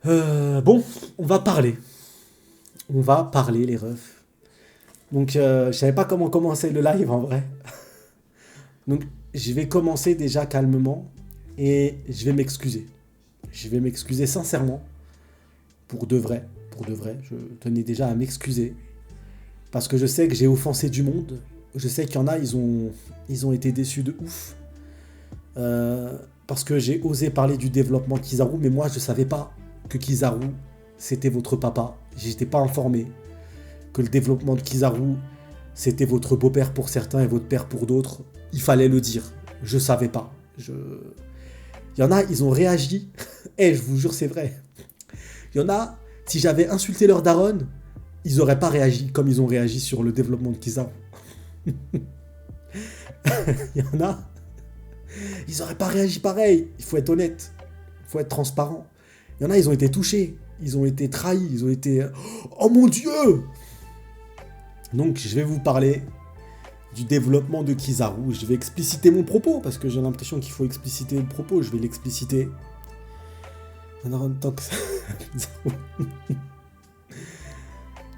Bon, on va parler. On va parler, les refs. Donc, je savais pas comment commencer le live en vrai. Donc, je vais commencer déjà calmement et je vais m'excuser. Je vais m'excuser sincèrement, pour de vrai. Pour de vrai, je tenais déjà à m'excuser. Parce que je sais que j'ai offensé du monde. Je sais qu'il y en a, ils ont été déçus de ouf. Parce que j'ai osé parler du développement de Kizaru, mais moi je savais pas que Kizaru c'était votre papa. J'étais pas informé que le développement de Kizaru c'était votre beau-père pour certains et votre père pour d'autres. Il fallait le dire. Je savais pas. Il y en a, ils ont réagi. Eh, je vous jure, c'est vrai. Il y en a, si j'avais insulté leur daronne, ils auraient pas réagi comme ils ont réagi sur le développement de Kizaru. Il y en a, ils auraient pas réagi pareil. Il faut être honnête. Il faut être transparent. Il y en a, ils ont été touchés. Ils ont été trahis. Ils ont été... Oh mon Dieu! Donc, je vais vous parler du développement de Kizaru. Je vais expliciter mon propos, parce que j'ai l'impression qu'il faut expliciter le propos. Je vais l'expliciter. On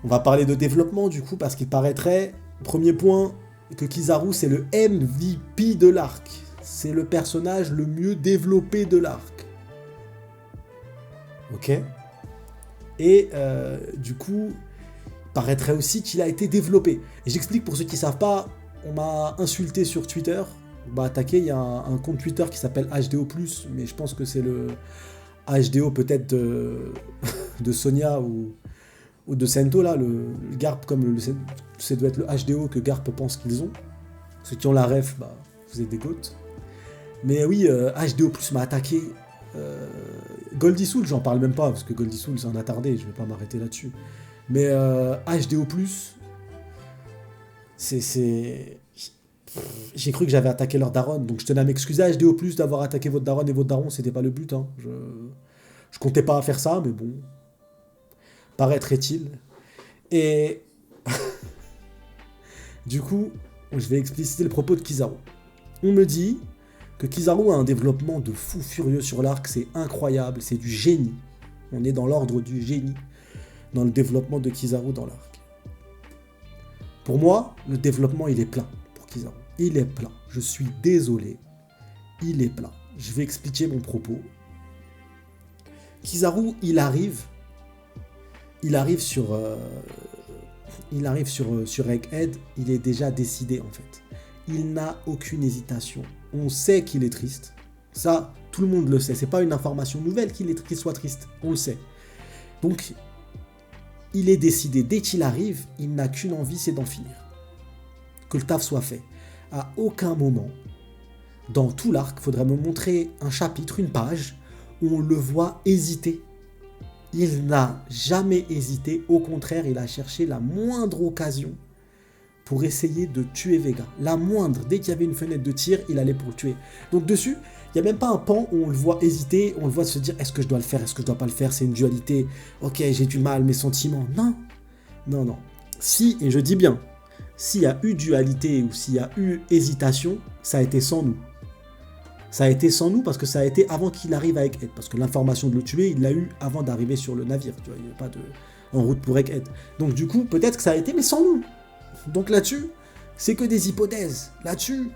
va parler de développement, du coup, parce qu'il paraîtrait, premier point, que Kizaru, c'est le MVP de l'arc. C'est le personnage le mieux développé de l'arc. Ok? Et du coup, il paraîtrait aussi qu'il a été développé. Et j'explique pour ceux qui ne savent pas, on m'a insulté sur Twitter, on m'a attaqué, il y a un compte Twitter qui s'appelle HDO+, mais je pense que c'est le HDO peut-être de Sonia ou de Sento, là, le Garp, comme ça doit être le HDO que Garp pense qu'ils ont. Ceux qui ont la ref, bah, vous êtes des goats. Mais oui, HDO+, m'a attaqué. Goldie Soul, j'en parle même pas, parce que Goldie Soul, c'est un attardé, je vais pas m'arrêter là-dessus. Mais HDO+, c'est... J'ai cru que j'avais attaqué leur daronne, donc je tenais à m'excuser HDO+, d'avoir attaqué votre daronne et votre daron, c'était pas le but, hein. Je comptais pas faire ça, mais bon, paraîtrait-il. Et du coup, je vais expliciter le propos de Kizaru. On me dit que Kizaru a un développement de fou furieux sur l'arc, c'est incroyable, c'est du génie. On est dans l'ordre du génie, dans le développement de Kizaru dans l'arc. Pour moi, le développement, il est plein pour Kizaru. Il est plein. Je suis désolé. Il est plein. Je vais expliquer mon propos. Kizaru, il arrive sur Egghead, il est déjà décidé en fait. Il n'a aucune hésitation. On sait qu'il est triste. Ça, tout le monde le sait. C'est pas une information nouvelle qu'il soit triste. On le sait. Donc, il est décidé. Dès qu'il arrive, il n'a qu'une envie, c'est d'en finir. Que le taf soit fait. À aucun moment, dans tout l'arc, il faudrait me montrer un chapitre, une page, où on le voit hésiter. Il n'a jamais hésité. Au contraire, il a cherché la moindre occasion pour essayer de tuer Vega. La moindre. Dès qu'il y avait une fenêtre de tir, il allait pour le tuer. Donc dessus, il n'y a même pas un pan où on le voit hésiter, on le voit se dire est-ce que je dois le faire, est-ce que je dois pas le faire, c'est une dualité. Ok, j'ai du mal, mes sentiments. Non, non, non. Si, et je dis bien, s'il y a eu dualité ou s'il y a eu hésitation, ça a été sans nous. Ça a été sans nous parce que ça a été avant qu'il arrive à Egghead. Parce que l'information de le tuer, il l'a eu avant d'arriver sur le navire. Tu vois, il n'y a pas en route pour Egghead. Donc du coup, peut-être que ça a été, mais sans nous. Donc là-dessus, c'est que des hypothèses. Là-dessus,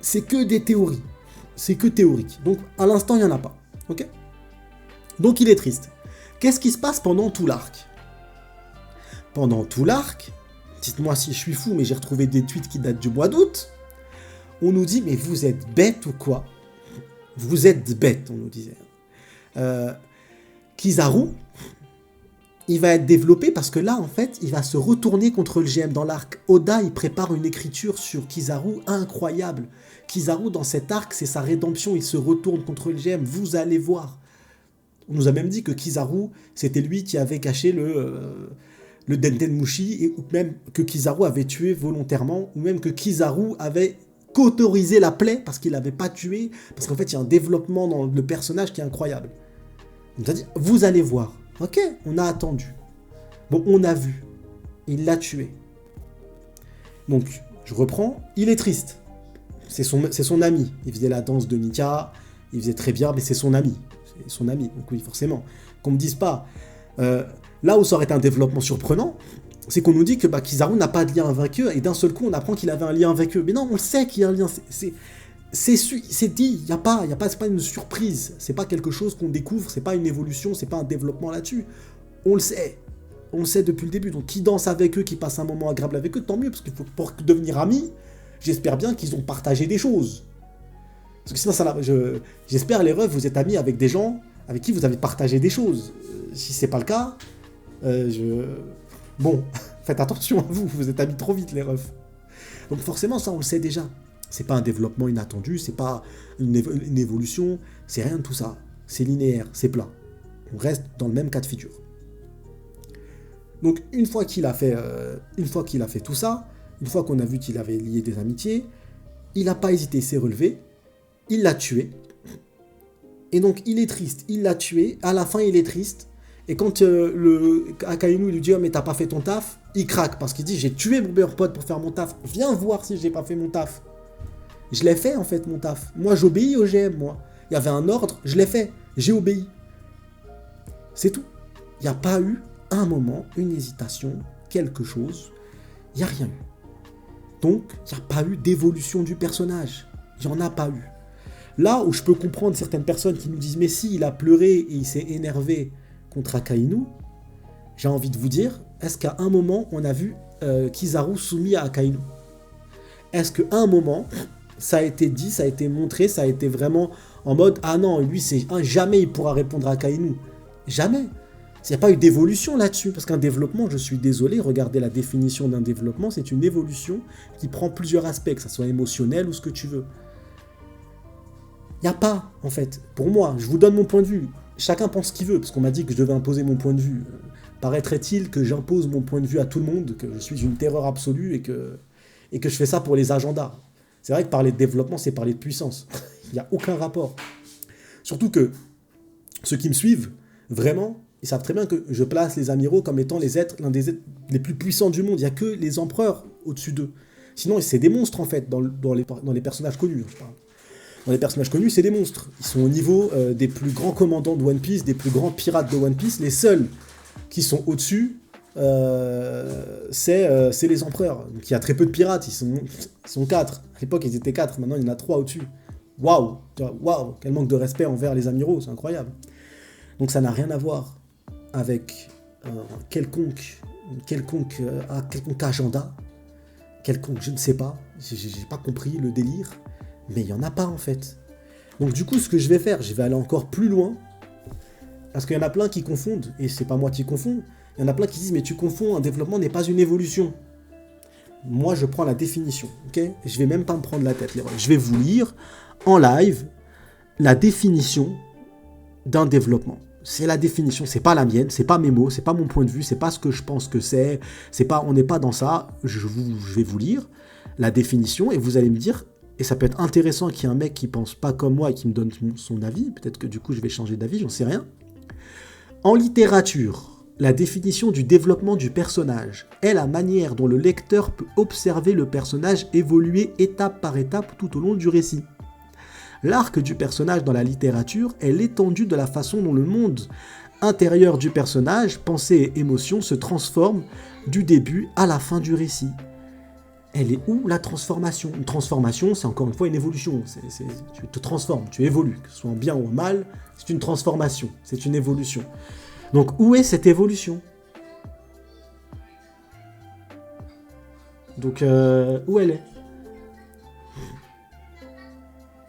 c'est que des théories. C'est que théorique. Donc à l'instant, il n'y en a pas. Ok ? Donc il est triste. Qu'est-ce qui se passe pendant tout l'arc ? Pendant tout l'arc, dites-moi si je suis fou, mais j'ai retrouvé des tweets qui datent du mois d'août. On nous dit, mais vous êtes bête ou quoi ? Vous êtes bête, on nous disait. Kizaru, il va être développé parce que là, en fait, il va se retourner contre le GM dans l'arc. Oda, il prépare une écriture sur Kizaru incroyable. Kizaru, dans cet arc, c'est sa rédemption, il se retourne contre le GM, vous allez voir. On nous a même dit que Kizaru, c'était lui qui avait caché le Denden Mushi, ou même que Kizaru avait tué volontairement, ou même que Kizaru avait qu'autoriser la plaie parce qu'il n'avait pas tué, parce qu'en fait il y a un développement dans le personnage qui est incroyable. On t'a dit, vous allez voir. Ok, on a attendu. Bon, on a vu. Il l'a tué. Donc, je reprends, il est triste. C'est son ami. Il faisait la danse de Nika, il faisait très bien, mais c'est son ami. son ami. Donc oui, forcément. Qu'on me dise pas... là où ça aurait été un développement surprenant, c'est qu'on nous dit que Kizaru n'a pas de lien avec eux, et d'un seul coup, on apprend qu'il avait un lien avec eux. Mais non, on le sait qu'il y a un lien. C'est dit, c'est pas une surprise. C'est pas quelque chose qu'on découvre, c'est pas une évolution, c'est pas un développement là-dessus. On le sait. On le sait depuis le début. Donc, qui danse avec eux, qui passe un moment agréable avec eux, tant mieux, parce qu'il faut pour devenir amis, j'espère bien qu'ils ont partagé des choses. Parce que sinon, j'espère, les refs, vous êtes amis avec des gens avec qui vous avez partagé des choses. Si c'est pas le cas, bon, faites attention à vous, vous êtes amis trop vite, les refs. Donc forcément, ça, on le sait déjà. C'est pas un développement inattendu, c'est pas une évolution, c'est rien de tout ça. C'est linéaire, c'est plat. On reste dans le même cas de figure. Donc une fois qu'il a fait tout ça, une fois qu'on a vu qu'il avait lié des amitiés, il n'a pas hésité, il s'est relevé, il l'a tué. Et donc il est triste, il l'a tué, à la fin il est triste, et quand Akainu lui dit « Oh mais t'as pas fait ton taf », il craque, parce qu'il dit « J'ai tué mon meilleur pote pour faire mon taf, viens voir si j'ai pas fait mon taf ». Je l'ai fait en fait mon taf, moi j'obéis au GM, moi. Il y avait un ordre, je l'ai fait, j'ai obéi. C'est tout. Il n'y a pas eu un moment, une hésitation, quelque chose, il n'y a rien eu. Donc il n'y a pas eu d'évolution du personnage, il n'y en a pas eu. Là où je peux comprendre certaines personnes qui nous disent « Mais si, il a pleuré et il s'est énervé contre Akainu », j'ai envie de vous dire, est-ce qu'à un moment, on a vu Kizaru soumis à Akainu? Est-ce qu'à un moment, ça a été dit, ça a été montré, ça a été vraiment en mode « Ah non, lui, jamais il pourra répondre à Akainu ». Jamais. Il n'y a pas eu d'évolution là-dessus, parce qu'un développement, je suis désolé, regardez la définition d'un développement, c'est une évolution qui prend plusieurs aspects, que ça soit émotionnel ou ce que tu veux. Il n'y a pas, en fait. Pour moi, je vous donne mon point de vue. Chacun pense ce qu'il veut, parce qu'on m'a dit que je devais imposer mon point de vue. Paraîtrait-il que j'impose mon point de vue à tout le monde, que je suis une terreur absolue et que je fais ça pour les agendas. C'est vrai que parler de développement, c'est parler de puissance. Il n'y a aucun rapport. Surtout que ceux qui me suivent, vraiment, ils savent très bien que je place les amiraux comme étant l'un des êtres les plus puissants du monde. Il n'y a que les empereurs au-dessus d'eux. Sinon, c'est des monstres, en fait, dans les personnages connus, je parle. Dans les personnages connus, c'est des monstres. Ils sont au niveau des plus grands commandants de One Piece, des plus grands pirates de One Piece. Les seuls qui sont au-dessus, c'est les empereurs. Donc il y a très peu de pirates, ils sont 4. À l'époque, ils étaient 4, maintenant il y en a 3 au-dessus. Waouh, quel manque de respect envers les amiraux, c'est incroyable. Donc ça n'a rien à voir avec quelconque agenda, quelconque, je ne sais pas, j'ai pas compris le délire. Mais il n'y en a pas en fait. Donc du coup, ce que je vais faire, je vais aller encore plus loin. Parce qu'il y en a plein qui confondent, et c'est pas moi qui confonds. Il y en a plein qui disent, mais tu confonds, un développement n'est pas une évolution. Moi, je prends la définition, ok? Je vais même pas me prendre la tête, les gars. Je vais vous lire en live la définition d'un développement. C'est la définition, c'est pas la mienne, c'est pas mes mots, c'est pas mon point de vue, c'est pas ce que je pense que c'est pas, on n'est pas dans ça. Je vais vous lire la définition, et vous allez me dire. Et ça peut être intéressant qu'il y ait un mec qui pense pas comme moi et qui me donne son avis. Peut-être que du coup, je vais changer d'avis, j'en sais rien. En littérature, la définition du développement du personnage est la manière dont le lecteur peut observer le personnage évoluer étape par étape tout au long du récit. L'arc du personnage dans la littérature est l'étendue de la façon dont le monde intérieur du personnage, pensée et émotion, se transforme du début à la fin du récit. Elle est où la transformation? Une transformation, c'est encore une fois une évolution. Tu te transformes, tu évolues, que ce soit en bien ou en mal, c'est une transformation, c'est une évolution. Donc où est cette évolution? Donc où elle est?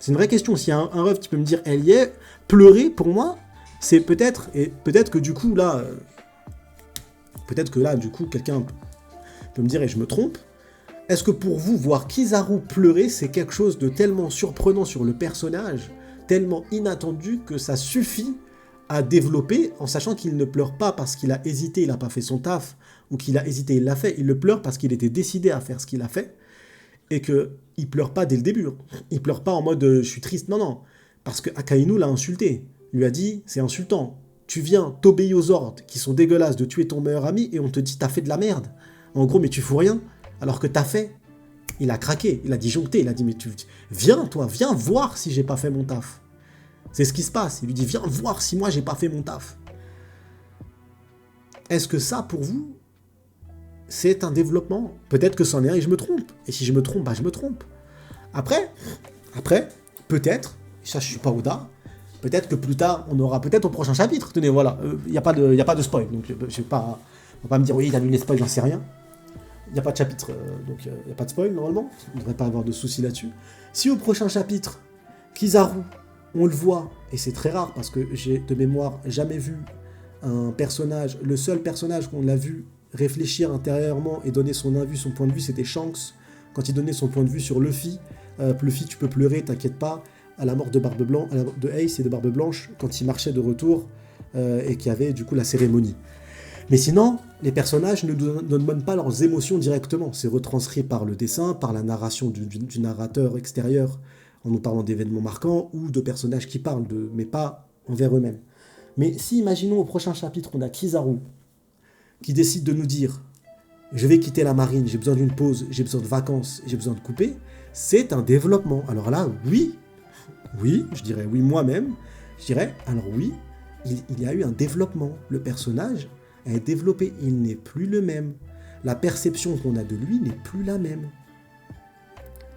C'est une vraie question. S'il y a un ref qui peut me dire elle y est, pleurer pour moi, c'est peut-être, et peut-être que du coup là, quelqu'un peut me dire et je me trompe. Est-ce que pour vous, voir Kizaru pleurer, c'est quelque chose de tellement surprenant sur le personnage, tellement inattendu que ça suffit à développer, en sachant qu'il ne pleure pas parce qu'il a hésité, il n'a pas fait son taf, ou qu'il a hésité, il l'a fait, il le pleure parce qu'il était décidé à faire ce qu'il a fait, et qu'il pleure pas dès le début. Il pleure pas en mode je suis triste, non, parce que Akainu l'a insulté, lui a dit c'est insultant, tu viens, t'obéis aux ordres qui sont dégueulasses de tuer ton meilleur ami, et on te dit t'as fait de la merde, en gros mais tu fous rien. Alors que t'as fait, il a craqué, il a disjoncté, il a dit mais viens toi, viens voir si j'ai pas fait mon taf. C'est ce qui se passe. Il lui dit, viens voir si moi j'ai pas fait mon taf. Est-ce que ça, pour vous, c'est un développement? Peut-être que c'en est un et je me trompe. Et si je me trompe, bah je me trompe. Après, peut-être, ça je suis pas Oda, peut-être que plus tard, on aura peut-être au prochain chapitre. Tenez, voilà, il n'y a pas de spoil, donc je vais pas, on va pas me dire, oui, il a lu les spoils, j'en sais rien. Il n'y a pas de chapitre, donc il n'y a pas de spoil normalement. On ne devrait pas avoir de soucis là-dessus. Si au prochain chapitre, Kizaru, on le voit, et c'est très rare parce que j'ai de mémoire jamais vu un personnage, le seul personnage qu'on l'a vu réfléchir intérieurement et donner son avis, son point de vue, c'était Shanks, quand il donnait son point de vue sur Luffy. Luffy, tu peux pleurer, t'inquiète pas, à la mort de de Ace et de Barbe Blanche, quand il marchait de retour, et qu'il y avait du coup la cérémonie. Mais sinon, les personnages ne donnent pas leurs émotions directement. C'est retranscrit par le dessin, par la narration du narrateur extérieur, en nous parlant d'événements marquants, ou de personnages qui parlent, mais pas envers eux-mêmes. Mais si, imaginons, au prochain chapitre, on a Kizaru, qui décide de nous dire « Je vais quitter la marine, j'ai besoin d'une pause, j'ai besoin de vacances, j'ai besoin de couper », c'est un développement. Alors là, oui, je dirais oui moi-même, je dirais, alors oui, il y a eu un développement. Le personnage est développé, il n'est plus le même. La perception qu'on a de lui n'est plus la même.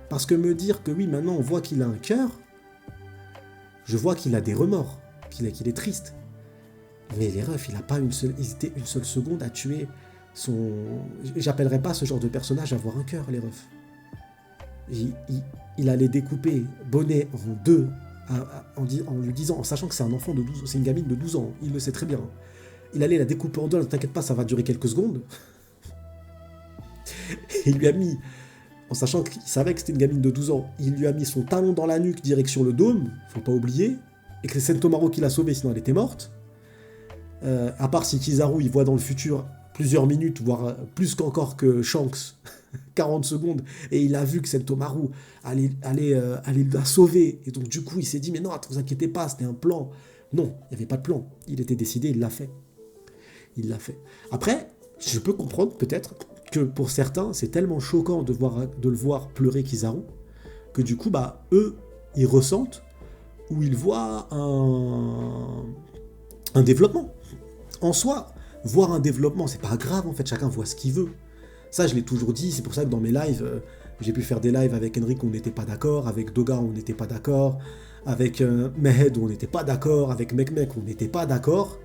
Parce que me dire que oui, maintenant on voit qu'il a un cœur, je vois qu'il a des remords, qu'il est triste. Mais les refs, il n'a pas hésité une seule seconde à tuer son... J'appellerais pas ce genre de personnage à avoir un cœur, les refs. Il allait découper Bonnet en deux, en lui disant, en sachant que c'est un enfant de 12 ans, c'est une gamine de 12 ans, il le sait très bien. Il allait la découper en deux, ne t'inquiète pas, ça va durer quelques secondes. Et il lui a mis, en sachant qu'il savait que c'était une gamine de 12 ans, il lui a mis son talon dans la nuque, direction le dôme, faut pas oublier, et que c'est Sentomaru qui l'a sauvée, sinon elle était morte. À part si Kizaru, il voit dans le futur plusieurs minutes, voire plus qu'encore que Shanks, 40 secondes, et il a vu que Sentomaru allait la sauver, et donc du coup il s'est dit, mais non, ne vous inquiétez pas, c'était un plan. Non, il n'y avait pas de plan, il était décidé, il l'a fait. Après, je peux comprendre peut-être que pour certains, c'est tellement choquant de le voir pleurer Kizaru, que du coup, bah, eux, ils ressentent, ou ils voient un développement. En soi, voir un développement, c'est pas grave, en fait, chacun voit ce qu'il veut. Ça, je l'ai toujours dit, c'est pour ça que dans mes lives, j'ai pu faire des lives avec Henrik où on n'était pas d'accord, avec Doga où on n'était pas d'accord, avec Mehed où on n'était pas d'accord, avec Mekmek où on n'était pas d'accord,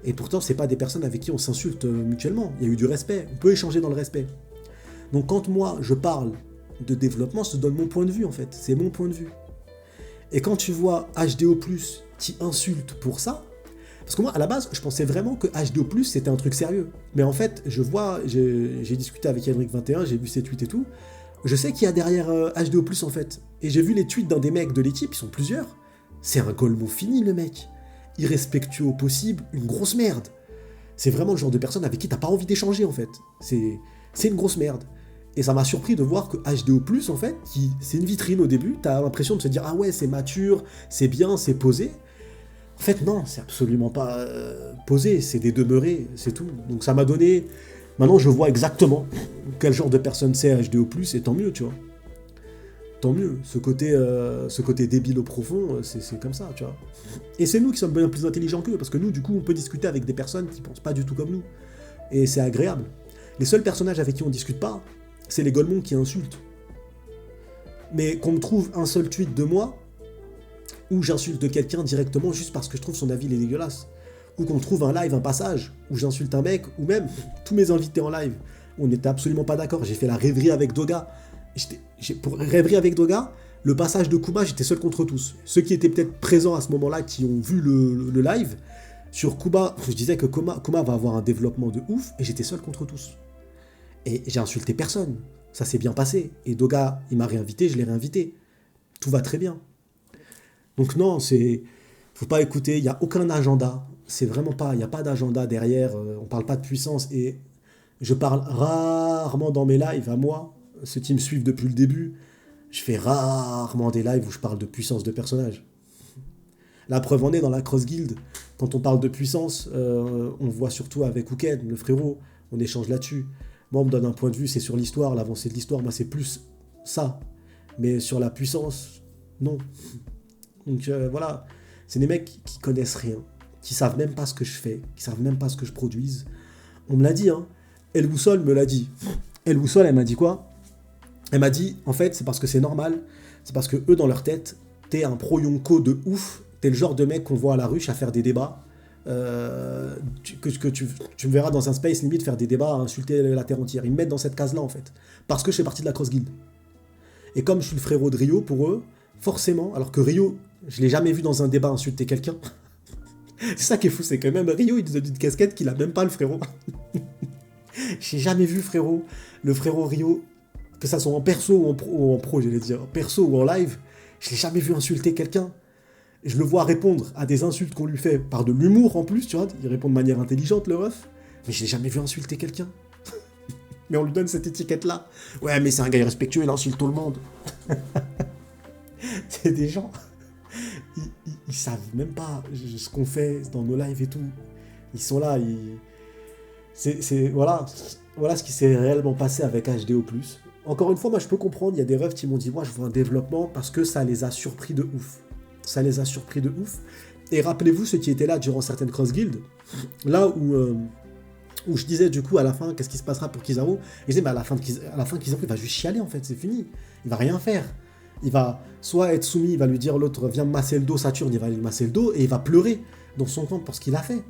et pourtant, c'est pas des personnes avec qui on s'insulte mutuellement, il y a eu du respect, on peut échanger dans le respect. Donc quand moi, je parle de développement, je te donne mon point de vue, en fait, c'est mon point de vue. Et quand tu vois HDO+, qui insulte pour ça, parce que moi, à la base, je pensais vraiment que HDO+, c'était un truc sérieux. Mais en fait, j'ai discuté avec Henrik21, j'ai vu ses tweets et tout. Je sais qu'il y a derrière HDO+, en fait. Et j'ai vu les tweets d'un des mecs de l'équipe, ils sont plusieurs. C'est un golemon fini, le mec. Irrespectueux au possible, une grosse merde. C'est vraiment le genre de personne avec qui t'as pas envie d'échanger, en fait. C'est une grosse merde. Et ça m'a surpris de voir que HDO+, en fait, c'est une vitrine au début, t'as l'impression de se dire « Ah ouais, c'est mature, c'est bien, c'est posé ». En fait, non, c'est absolument pas posé, c'est des demeurés, c'est tout. Donc ça m'a donné... Maintenant, je vois exactement quel genre de personne c'est HDO+, et tant mieux, tu vois. Tant mieux. Ce côté débile au profond, c'est comme ça, tu vois. Et c'est nous qui sommes bien plus intelligents qu'eux, parce que nous, du coup, on peut discuter avec des personnes qui pensent pas du tout comme nous. Et c'est agréable. Les seuls personnages avec qui on discute pas, c'est les golemons qui insultent. Mais qu'on me trouve un seul tweet de moi, où j'insulte quelqu'un directement juste parce que je trouve son avis il est dégueulasse. Ou qu'on trouve un live, un passage, où j'insulte un mec, ou même tous mes invités en live, où on n'était absolument pas d'accord. J'ai fait la rêverie avec Doga. Pour rêverie avec Doga, le passage de Kuma, j'étais seul contre tous. Ceux qui étaient peut-être présents à ce moment-là, qui ont vu le live, sur Kuma, je disais que Kuma va avoir un développement de ouf, et j'étais seul contre tous. Et j'ai insulté personne. Ça s'est bien passé. Et Doga, il m'a réinvité, je l'ai réinvité. Tout va très bien. Donc non, faut pas écouter, il n'y a aucun agenda, c'est vraiment pas, il n'y a pas d'agenda derrière, on parle pas de puissance, et je parle rarement dans mes lives, à moi, ceux qui me suivent depuis le début, je fais rarement des lives où je parle de puissance de personnage. La preuve en est dans la Cross Guild, quand on parle de puissance, on voit surtout avec Uken, le frérot, on échange là-dessus. Moi, on me donne un point de vue, c'est sur l'histoire, l'avancée de l'histoire, moi c'est plus ça, mais sur la puissance, non. Donc voilà, C'est des mecs qui connaissent rien, qui savent même pas ce que je fais, qui savent même pas ce que je produise. On me l'a dit, hein. El Boussole me l'a dit. El Boussole, elle m'a dit quoi? Elle m'a dit, en fait, c'est parce que c'est normal, c'est parce que eux, dans leur tête, t'es un pro-yonko de ouf, t'es le genre de mec qu'on voit à la ruche à faire des débats, tu me verras dans un space limite faire des débats, à insulter la terre entière. Ils me mettent dans cette case-là, en fait, parce que je fais partie de la Cross Guild. Et comme je suis le frérot de Rio, pour eux, forcément, alors que Rio, je l'ai jamais vu dans un débat insulter quelqu'un. C'est ça qui est fou, c'est que même Rio, il nous donne une casquette qu'il a même pas, le frérot. J'ai jamais vu, frérot, le frérot Rio, que ça soit en perso ou en pro, j'allais dire, perso ou en live, je l'ai jamais vu insulter quelqu'un. Je le vois répondre à des insultes qu'on lui fait par de l'humour en plus, tu vois, il répond de manière intelligente, le ref, mais je l'ai jamais vu insulter quelqu'un. Mais on lui donne cette étiquette-là. Ouais, mais c'est un gars irrespectueux, il insulte tout le monde. C'est des gens, ils savent même pas ce qu'on fait dans nos lives et tout. Ils sont là, voilà ce qui s'est réellement passé avec HDO+. Encore une fois, moi je peux comprendre, il y a des refs qui m'ont dit, moi je veux un développement parce que ça les a surpris de ouf. Ça les a surpris de ouf. Et rappelez-vous ceux qui étaient là durant certaines cross guilds, là où je disais du coup à la fin, qu'est-ce qui se passera pour Kizaru, et je disais, mais à la fin Kizaru, il va juste chialer en fait, c'est fini. Il va rien faire. Il va soit être soumis, il va lui dire l'autre, viens me masser le dos, Saturne, il va lui masser le dos, et il va pleurer dans son camp pour ce qu'il a fait.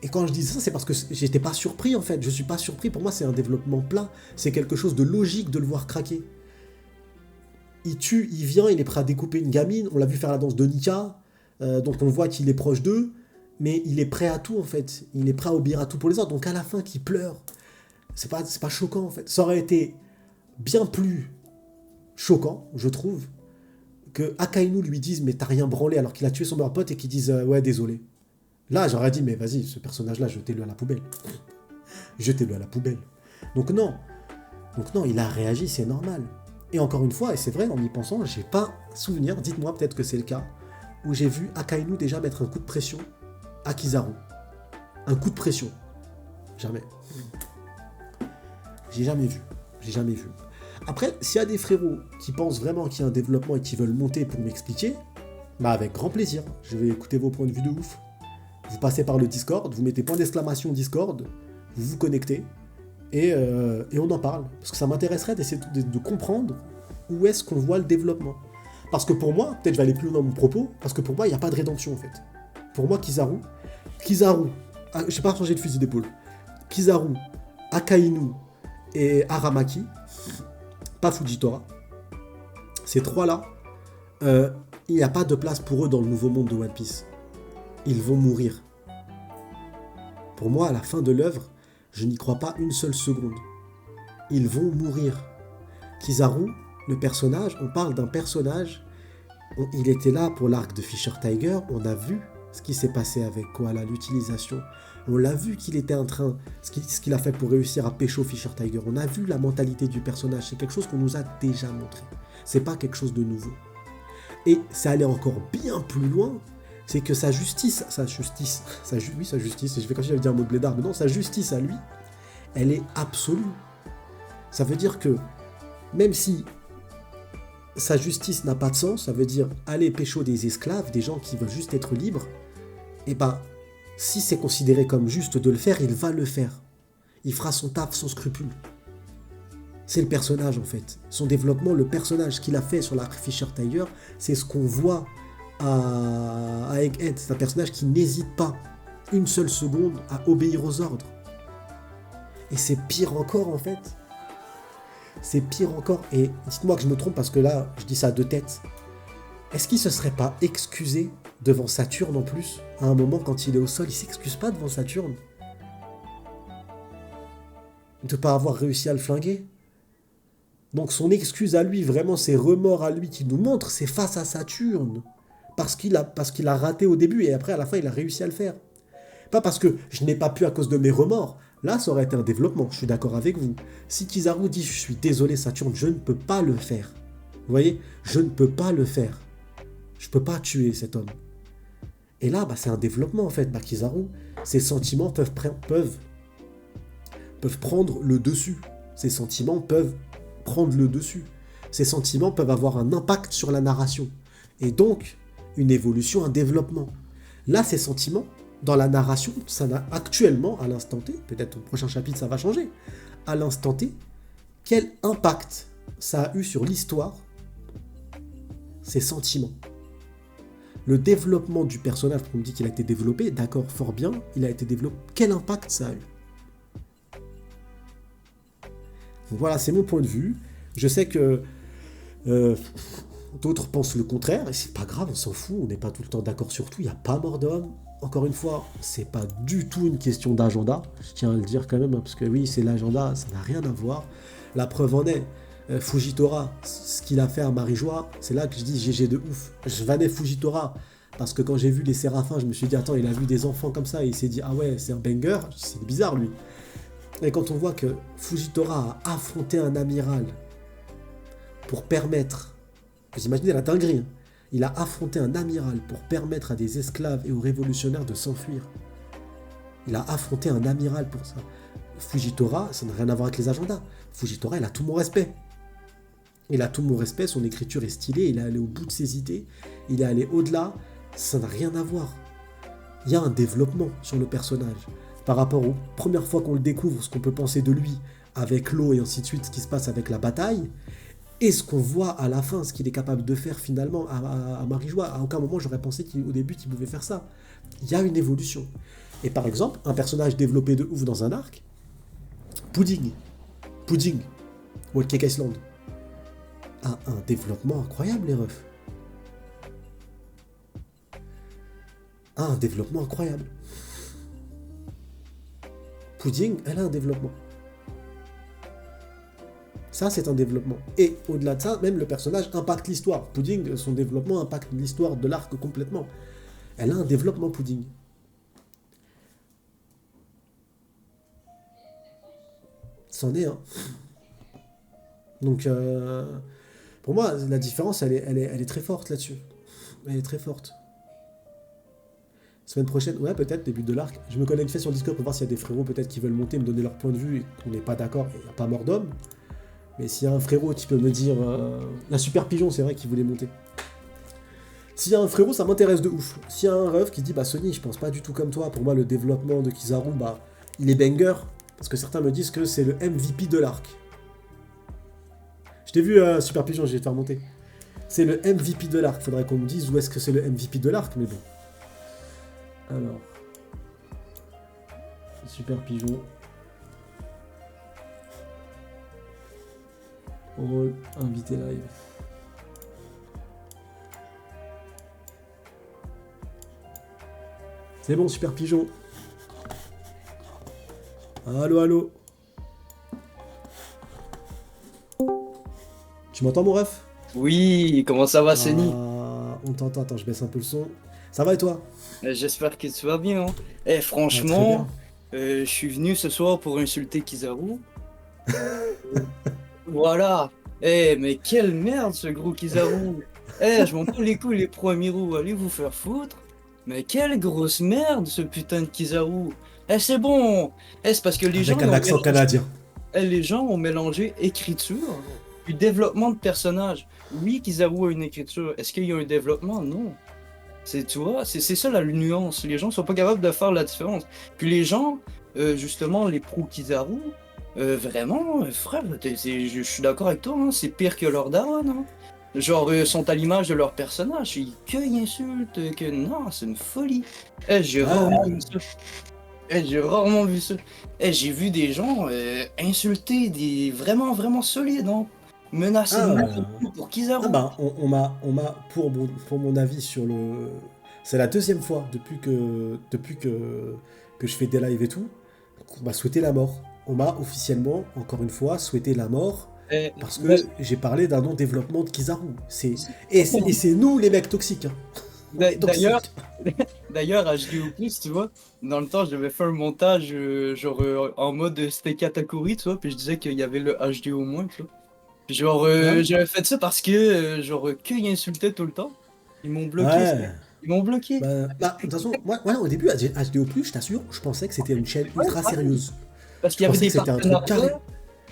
Et quand je dis ça, c'est parce que j'étais pas surpris en fait, je suis pas surpris, pour moi c'est un développement plat, c'est quelque chose de logique de le voir craquer. Il tue, il vient, il est prêt à découper une gamine, on l'a vu faire la danse de Nika, donc on voit qu'il est proche d'eux, mais il est prêt à tout en fait, il est prêt à obéir à tout pour les autres, donc à la fin qu'il pleure, c'est pas choquant en fait, ça aurait été bien plus choquant, je trouve, que Akainu lui dise mais t'as rien branlé alors qu'il a tué son meilleur pote et qu'il dise ouais désolé. Là j'aurais dit mais vas-y ce personnage là jetez-le à la poubelle. Jetez-le à la poubelle. Donc non, il a réagi, c'est normal. Et encore une fois, et c'est vrai en y pensant, j'ai pas souvenir, dites-moi peut-être que c'est le cas, où j'ai vu Akainu déjà mettre un coup de pression à Kizaru. Un coup de pression. Jamais. J'ai jamais vu. Après, s'il y a des frérots qui pensent vraiment qu'il y a un développement et qui veulent monter pour m'expliquer, bah avec grand plaisir. Je vais écouter vos points de vue de ouf. Vous passez par le Discord, vous mettez point d'exclamation Discord, vous vous connectez, et on en parle. Parce que ça m'intéresserait d'essayer de comprendre où est-ce qu'on voit le développement. Parce que pour moi, peut-être je vais aller plus loin dans mon propos, parce que pour moi, il n'y a pas de rédemption en fait. Pour moi, Kizaru, j'ai pas changé de fusil d'épaule. Kizaru, Akainu et Aramaki, pas Fujitora, ces trois-là, il n'y a pas de place pour eux dans le nouveau monde de One Piece. Ils vont mourir. Pour moi, à la fin de l'œuvre, je n'y crois pas une seule seconde. Ils vont mourir. Kizaru, le personnage, on parle d'un personnage, il était là pour l'arc de Fisher Tiger, on a vu ce qui s'est passé avec Koala, l'utilisation. On l'a vu qu'il était en train, ce qu'il a fait pour réussir à pécho Fisher Tiger. On a vu la mentalité du personnage, c'est quelque chose qu'on nous a déjà montré. C'est pas quelque chose de nouveau. Et ça allait encore bien plus loin, c'est que sa justice, et je vais quand même dire un mot de blédard, mais non, sa justice à lui, elle est absolue. Ça veut dire que, même si sa justice n'a pas de sens, ça veut dire aller pécho des esclaves, des gens qui veulent juste être libres, et ben, si c'est considéré comme juste de le faire, il va le faire. Il fera son taf sans scrupule. C'est le personnage en fait. Son développement, le personnage qu'il a fait sur l'arc Fisher Tiger, c'est ce qu'on voit à Egghead. C'est un personnage qui n'hésite pas une seule seconde à obéir aux ordres. Et c'est pire encore en fait. C'est pire encore. Et dites-moi que je me trompe parce que là, je dis ça de tête. Est-ce qu'il se serait pas excusé devant Saturne en plus? À un moment quand il est au sol, il s'excuse pas devant Saturne de pas avoir réussi à le flinguer. Donc son excuse à lui, vraiment ses remords à lui qu'il nous montre, c'est face à Saturne. Parce qu'il a raté au début et après à la fin il a réussi à le faire. Pas parce que je n'ai pas pu à cause de mes remords. Là ça aurait été un développement, je suis d'accord avec vous. Si Kizaru dit je suis désolé Saturne, je ne peux pas le faire. Vous voyez, je ne peux pas le faire. Je peux pas tuer cet homme. Et là c'est un développement en fait. Kizaru, ses sentiments peuvent prendre le dessus. Ses sentiments peuvent prendre le dessus. Ces sentiments peuvent avoir un impact sur la narration. Et donc, une évolution, un développement. Là, ces sentiments, dans la narration, ça n'a actuellement, à l'instant T, peut-être au prochain chapitre ça va changer, à l'instant T, quel impact ça a eu sur l'histoire, ces sentiments. Le développement du personnage, on me dit qu'il a été développé, d'accord, fort bien, il a été développé. Quel impact ça a eu? Donc voilà, c'est mon point de vue. Je sais que d'autres pensent le contraire, et c'est pas grave, on s'en fout, on n'est pas tout le temps d'accord sur tout, il n'y a pas mort d'homme. Encore une fois, c'est pas du tout une question d'agenda, je tiens à le dire quand même, parce que oui, c'est l'agenda, ça n'a rien à voir. La preuve en est, Fujitora, ce qu'il a fait à Marijois, c'est là que je dis GG de ouf. Je vannais Fujitora, parce que quand j'ai vu les Séraphins, je me suis dit, attends, il a vu des enfants comme ça, et il s'est dit, ah ouais, c'est un banger, c'est bizarre lui. Et quand on voit que Fujitora a affronté un amiral pour permettre, vous imaginez la dinguerie, hein, il a affronté un amiral pour permettre à des esclaves et aux révolutionnaires de s'enfuir. Il a affronté un amiral pour ça. Fujitora, ça n'a rien à voir avec les agendas. Fujitora, il a tout mon respect. Il a tout mon respect, son écriture est stylée, il est allé au bout de ses idées, il est allé au-delà, ça n'a rien à voir. Il y a un développement sur le personnage. Par rapport aux premières fois qu'on le découvre, ce qu'on peut penser de lui, avec l'eau et ainsi de suite, ce qui se passe avec la bataille, et ce qu'on voit à la fin, ce qu'il est capable de faire finalement à Marijois. À aucun moment j'aurais pensé au début qu'il pouvait faire ça. Il y a une évolution. Et par exemple, un personnage développé de ouf dans un arc, Pudding, World Cake Island, a un développement incroyable, les refs. A un développement incroyable. Pudding, elle a un développement. Ça, c'est un développement. Et au-delà de ça, même le personnage impacte l'histoire. Pudding, son développement impacte l'histoire de l'arc complètement. Elle a un développement, Pudding. C'en est un. Donc, pour moi, la différence, elle est très forte là-dessus. Elle est très forte. Semaine prochaine, ouais, peut-être, début de l'arc. Je me connecte sur Discord pour voir s'il y a des frérots peut-être qui veulent monter, me donner leur point de vue et qu'on n'est pas d'accord, et il n'y a pas mort d'homme. Mais s'il y a un frérot qui peut me dire... La Super Pigeon, c'est vrai qu'il voulait monter. S'il y a un frérot, ça m'intéresse de ouf. S'il y a un ref qui dit, bah Sony, je pense pas du tout comme toi. Pour moi, le développement de Kizaru, bah, il est banger. Parce que certains me disent que c'est le MVP de l'arc. Je t'ai vu, Super Pigeon, je vais te faire monter. C'est le MVP de l'arc. Faudrait qu'on me dise où est-ce que c'est le MVP de l'arc, mais bon. Alors... Super Pigeon... Rôle, invité live. C'est bon, Super Pigeon. Allô, allô. Tu m'entends, mon ref? Oui, comment ça va, Seni? On t'entend, attends, je baisse un peu le son. Ça va et toi? J'espère que tu vas bien, hein. Eh, Ah, très bien. franchement, je suis venu ce soir pour insulter Kizaru. Voilà. Eh, mais quelle merde, ce gros Kizaru. Eh, je m'en bats les couilles, les pro Amirou, allez vous faire foutre. Mais quelle grosse merde, ce putain de Kizaru. Eh, c'est bon. Eh, c'est parce que les gens, Avec un accent canadien. les gens ont mélangé écriture et développement de personnage. Oui, Kizaru a une écriture. Est-ce qu'il y a un développement? Non. Tu vois, c'est ça la nuance. Les gens sont pas capables de faire la différence. Puis les gens, justement, les pros Kizaru, vraiment, frère, je suis d'accord avec toi, hein, c'est pire que leur daron, hein. Genre, sont à l'image de leur personnage. Ils cueillent, insultent, que non, c'est une folie. Eh, j'ai rarement vu ça. Eh, j'ai rarement vu ça. Eh, j'ai vu des gens insulter des vraiment, vraiment solides, hein. Menacer de Ah, mort pour Kizaru. bah, pour mon avis sur le... C'est la deuxième fois que je fais des lives et tout, qu'on m'a souhaité la mort. On m'a officiellement, encore une fois, souhaité la mort Eh, parce bah, que j'ai parlé d'un non-développement de Kizaru. Et c'est nous les mecs toxiques, hein. On est D'ailleurs, toxiques. d'ailleurs, HDO+, tu vois, dans le temps, j'avais fait un montage genre en mode c'était Katakuri, tu vois, puis je disais qu'il y avait le HDO moins, tu vois. Puis genre, Ah ouais? j'avais fait ça parce que, genre, qu'ils insultaient tout le temps. Ils m'ont bloqué, Ouais. frère. Ils m'ont bloqué. Bah, de toute façon, moi, au début, HDO+, je t'assure, je pensais que c'était une chaîne Ouais, ultra pareil. sérieuse. Parce Je qu'il y avait pensais des que c'était un truc carré. partenariats.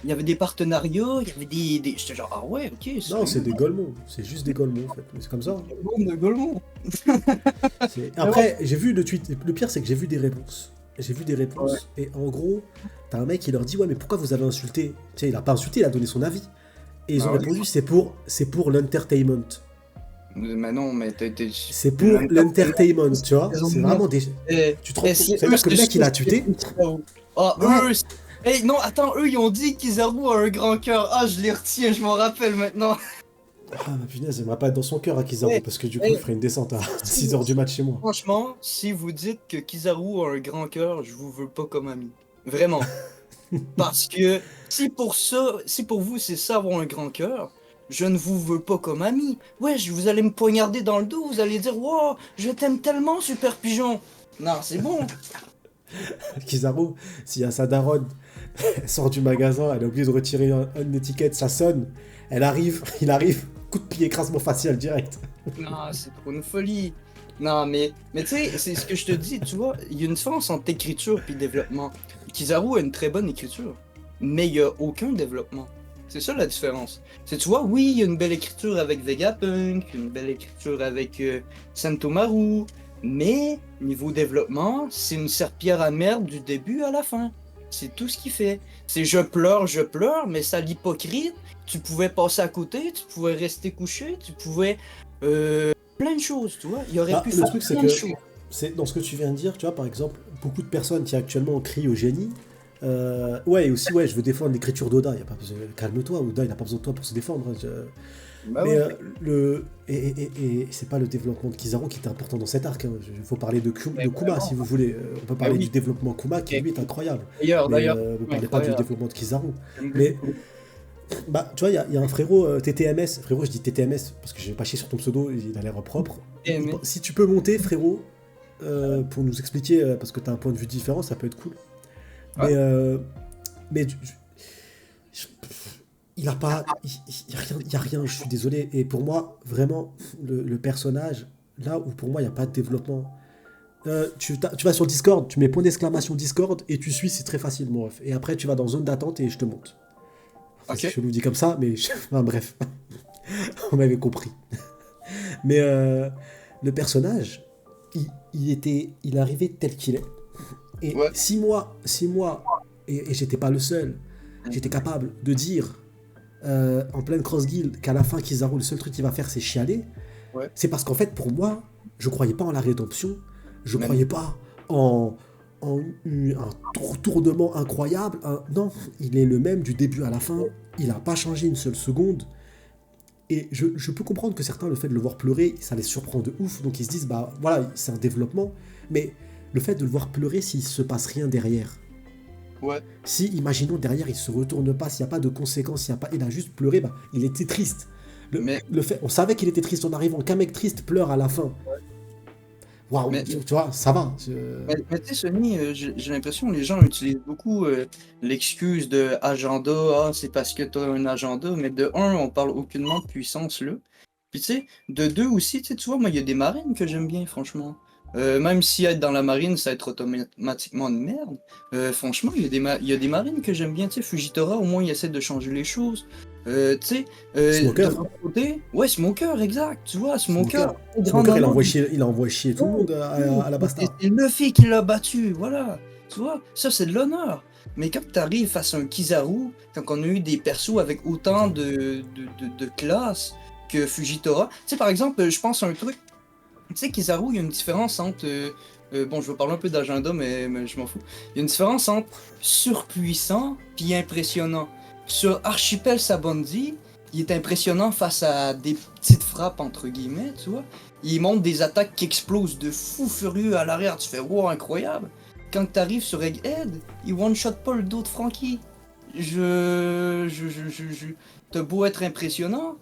il y avait des partenariats, il y avait des... J'étais genre, ah ouais, ok, Non, c'est sérieux. des Golemons. C'est juste des Golemons, en fait. Mais c'est comme ça, hein. Bon, de Gaulmont. Mais ouais. Après, j'ai vu le tweet. Le pire, c'est que j'ai vu des réponses. J'ai vu des Ouais. réponses. Et en gros, t'as un mec qui leur dit, ouais, mais pourquoi vous avez insulté? Tu sais, il a pas insulté, il a donné son avis. Et ils ont Ah ouais. répondu, c'est pour l'entertainment. Mais non, mais C'est pour l'entertainment, l'entertainment, tu vois. ils C'est ont- vraiment des. Tu te rends et compte? c'est Ça veut eux, dire que le c'est mec, il sûr a qui tuté. ont Kizaru. Ah, Ouais. eux, hey, non, attends, eux, ils ont dit qu'Kizaru a un grand cœur. Ah, je les retiens, je m'en rappelle maintenant. Ah, ma punaise, j'aimerais pas être dans son cœur à Kizaru, Hey, parce que du coup, il hey, ferait une descente à si- 6 heures du match chez moi. franchement, si vous dites que Kizaru a un grand cœur, je vous veux pas comme ami. Vraiment. Parce que si pour ça, si pour vous c'est ça avoir un grand cœur, je ne vous veux pas comme ami. Wesh, vous allez me poignarder dans le dos, vous allez dire wow, je t'aime tellement, super pigeon. Non, c'est bon. Kizaru, s'il y a sa daronne, elle sort du magasin, elle a oublié de retirer une étiquette, ça sonne, elle arrive, il arrive, coup de pied, écrasement facial direct. Non, c'est trop une folie. Non, mais tu sais, c'est ce que je te dis, tu vois, il y a une différence entre écriture et développement. Kizaru a une très bonne écriture, mais il n'y a aucun développement. C'est ça la différence. C'est, tu vois, oui, il y a une belle écriture avec Vegapunk, une belle écriture avec Sentomaru, mais niveau développement, c'est une serpillère à merde du début à la fin. C'est tout ce qu'il fait. C'est je pleure, mais ça l'hypocrite. Tu pouvais passer à côté, tu pouvais rester couché, tu pouvais plein de choses, tu vois. Il aurait Bah, pu le faire truc, c'est plein de que, choses. c'est dans ce que tu viens de dire, tu vois, par exemple, beaucoup de personnes qui actuellement crient au génie. Ouais, et aussi, ouais, je veux défendre l'écriture d'Oda. Y a pas besoin... Calme-toi, Oda, il n'a pas besoin de toi pour se défendre, hein. Bah Mais ouais. et c'est pas le développement de Kizaru qui est important dans cet arc, hein. Il faut parler de, Mais de Kuma vraiment. si vous voulez. On peut Bah parler du oui. développement Kuma qui Et lui est incroyable. Mais d'ailleurs, ne parlez pas du incroyable. développement de Kizaru. J'aime Mais beaucoup. bah, tu vois, il y a un frérot TTMS. Frérot, je dis TTMS parce que je vais pas chier sur ton pseudo, il a l'air propre. Mais Si tu peux monter, frérot, pour nous expliquer, parce que tu as un point de vue différent, ça peut être cool. ouais. Mais, mais je- il a pas. Il y a rien, je suis désolé. Et pour moi, vraiment, le personnage, là où pour moi, il n'y a pas de développement. Tu vas sur Discord, tu mets point d'exclamation Discord et tu suis, c'est très facile, mon ref. Et après, tu vas dans zone d'attente et je te monte. Enfin, c'est Ok. chelou dit comme ça, mais enfin, bref, on m'avait compris. Mais le personnage, il arrivait tel qu'il est. Et Ouais. 6 mois, et j'étais pas le seul, j'étais capable de dire en pleine cross guild qu'à la fin Kizaru, le seul truc qu'il va faire, c'est chialer. Ouais. C'est parce qu'en fait, pour moi, je croyais pas en la rédemption, je Mais croyais pas en un tournement incroyable. Non, il est le même du début à la fin, il a pas changé une seule seconde. Et je peux comprendre que certains, le fait de le voir pleurer, ça les surprend de ouf. Donc ils se disent, bah voilà, c'est un développement. Mais le fait de le voir pleurer s'il se passe rien derrière. ouais. Si, imaginons, derrière, il se retourne pas, s'il n'y a pas de conséquences, il a juste pleuré, bah, il était triste. Mais, On savait qu'il était triste en arrivant, qu'un mec triste pleure à la fin. Waouh, mais, tu vois, ça va. mais tu sais, Sony, j'ai l'impression que les gens utilisent beaucoup l'excuse de agenda. Ah, c'est parce que tu as un agenda. Mais de un, on parle aucunement de puissance là. Puis tu sais, de deux aussi, tu vois, moi, il y a des marines que j'aime bien, franchement. Même si être dans la marine, ça va être automatiquement une merde. Franchement, il y a des marines que j'aime bien. Tu sais, Fujitora, au moins, il essaie de changer les choses. Tu sais, de Smoker. l'autre côté, ouais, Smoker, exact. Tu vois, Smoker, Smoker, grand Smoker, dans il a envoyé chier tout le monde à la c'est basta. c'est Luffy qui l'a battu, voilà. Tu vois, ça c'est de l'honneur. Mais quand tu arrives face à un Kizaru, quand on a eu des persos avec autant de classe que Fujitora, tu sais, par exemple, je pense à un truc. Tu sais, Kizaru, il y a une différence entre. Bon, je vais parler un peu d'agenda, mais je m'en fous. Il y a une différence entre surpuissant puis impressionnant. Sur Archipel Sabondi, il est impressionnant face à des petites frappes, entre guillemets, tu vois. Il monte des attaques qui explosent de fou furieux à l'arrière. Tu fais, wow, incroyable. Quand tu arrives sur Egghead, il one-shot pas le dos de Frankie. T'as beau être impressionnant,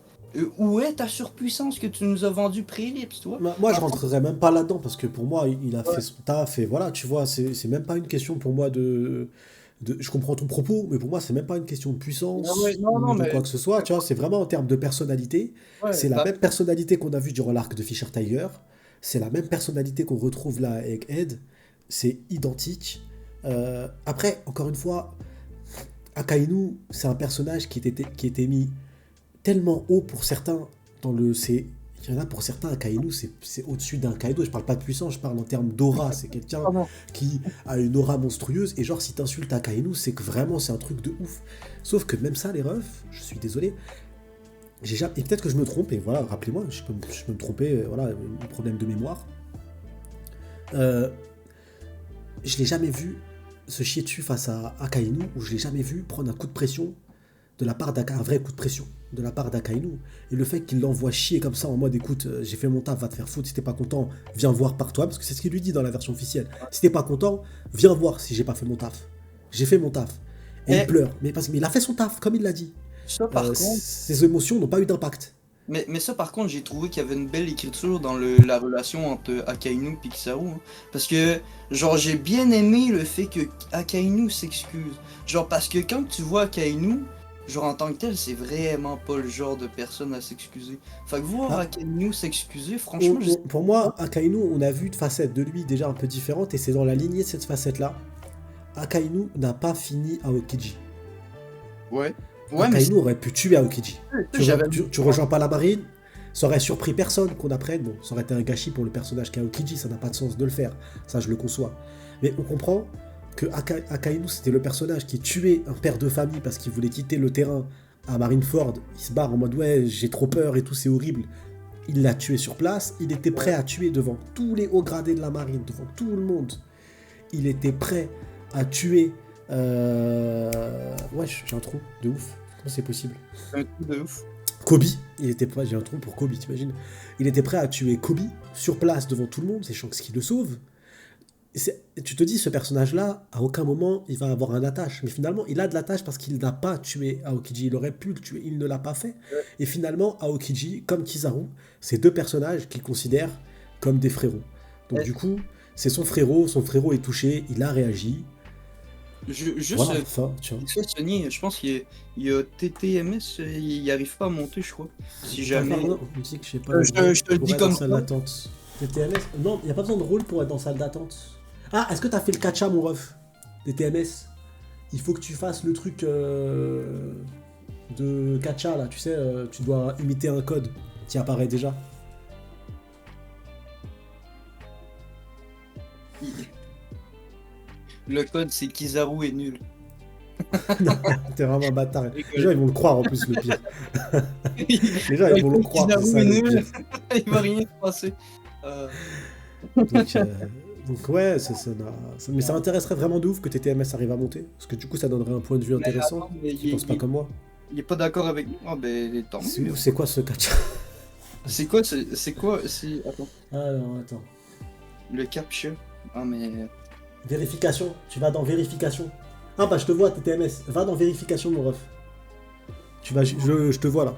où est ta surpuissance que tu nous as vendue Prélipse, toi? Moi, je rentrerai même pas là-dedans parce que pour moi, il a fait son taf et voilà, tu vois, c'est même pas une question pour moi je comprends ton propos, mais pour moi, c'est même pas une question de Ah ouais, puissance non, ou non, de mais quoi que ce soit, tu vois, c'est vraiment en termes de personnalité. ouais, C'est la bah, même personnalité qu'on a vue durant l'arc de Fisher Tiger, c'est la même personnalité qu'on retrouve là avec Ed, c'est identique. Après, encore une fois, Akainu, c'est un personnage qui était mis tellement haut pour certains dans le. Il y en a pour certains, Akainu, c'est au-dessus d'un Kaido. Je parle pas de puissance, je parle en termes d'aura. C'est quelqu'un Pardon. qui a une aura monstrueuse. Et genre, si t'insultes Akainu, c'est que vraiment, c'est un truc de ouf. Sauf que même ça, les refs, je suis désolé. Et peut-être que je me trompe, et voilà, rappelez-moi, je peux me tromper, voilà, un problème de mémoire. Euh, je l'ai jamais vu se chier dessus face à Akainu, ou je l'ai jamais vu prendre un coup de pression de la part d'Akainu, un vrai coup de pression de la part d'Akainu. Et le fait qu'il l'envoie chier comme ça en mode écoute, j'ai fait mon taf, va te faire foutre, si t'es pas content, viens voir par toi, parce que c'est ce qu'il lui dit dans la version officielle. Si t'es pas content, viens voir si j'ai pas fait mon taf. J'ai fait mon taf. Et il Mais pleure, mais il a fait son taf, comme il l'a dit. ça, par contre, Ses émotions n'ont pas eu d'impact. mais ça, par contre, j'ai trouvé qu'il y avait une belle écriture dans la relation entre Akainu et Kizaru, hein. Parce que, genre, j'ai bien aimé le fait que Akainu s'excuse. Genre, parce que quand tu vois Akainu, genre, en tant que tel, c'est vraiment pas le genre de personne à s'excuser. Fait que voir Ah, Akainu s'excuser, franchement, je sais pour pas. moi, Akainu, on a vu une facette de lui déjà un peu différente, et c'est dans la lignée de cette facette-là. Akainu n'a pas fini Aokiji. Ouais. Ouais, mais Akainu aurait pu tuer Aokiji. j'avais. Tu rejoins pas la marine, ça aurait surpris personne qu'on apprenne. Bon, ça aurait été un gâchis pour le personnage qu'est Aokiji, ça n'a pas de sens de le faire. Ça, je le conçois. Mais on comprend que Akainu, c'était le personnage qui tuait un père de famille parce qu'il voulait quitter le terrain à Marineford. Il se barre en mode ouais, j'ai trop peur et tout, c'est horrible. Il l'a tué sur place. Il était prêt à tuer devant tous les hauts gradés de la marine, devant tout le monde. Il était prêt à tuer. Ouais, j'ai un trou de ouf. Comment c'est possible? Un truc de ouf. Kobe, il était prêt, j'ai un trou pour Kobe, t'imagines? Il était prêt à tuer Kobe sur place devant tout le monde, c'est Shanks qui le sauve. Tu te dis, ce personnage-là, à aucun moment, il va avoir un attache. Mais finalement, il a de l'attache parce qu'il n'a pas tué Aokiji. Il aurait pu le tuer, il ne l'a pas fait. Et finalement, Aokiji, comme Kizaru, c'est deux personnages qu'il considère comme des frérots. Donc Eh, du coup, c'est son frérot est touché, il a réagi. juste, Voilà, enfin, tu vois. Sony, je pense qu'il y a TTMS, il n'y arrive pas à monter, je crois. Si Attends, jamais. pardon, je me dis que je sais pas le rôle Je te le pour dis être dans comme salle ça. d'attente. TTMS? Non, il n'y a pas besoin de rôle pour être dans salle d'attente. Ah, est-ce que t'as fait le catcha, mon ref? Des TMS? Il faut que tu fasses le truc de catcha, là, tu sais, tu dois imiter un code qui apparaît déjà. Le code, c'est Kizaru est nul. Non, t'es vraiment un bâtard. Je Les gens, rigole. ils vont le croire en plus, le pire. Les gens, ils Ouais, vont le comme croire, c'est Kizaru ça est le nul, pire. il va rien se passer. Euh, Donc, ouais, mais ça m'intéresserait vraiment de ouf que TTMS arrive à monter. Parce que du coup, ça donnerait un point de vue mais intéressant. attends, mais Qui pense pas comme moi. il est pas d'accord avec nous. Ah ben tant mieux. C'est quoi ce catcha? C'est quoi, c'est. Attends. Alors, attends. Le capture. Ah mais. Vérification. Tu vas dans vérification. Ah bah je te vois, TTMS. Va dans vérification, mon ref. Je te vois là.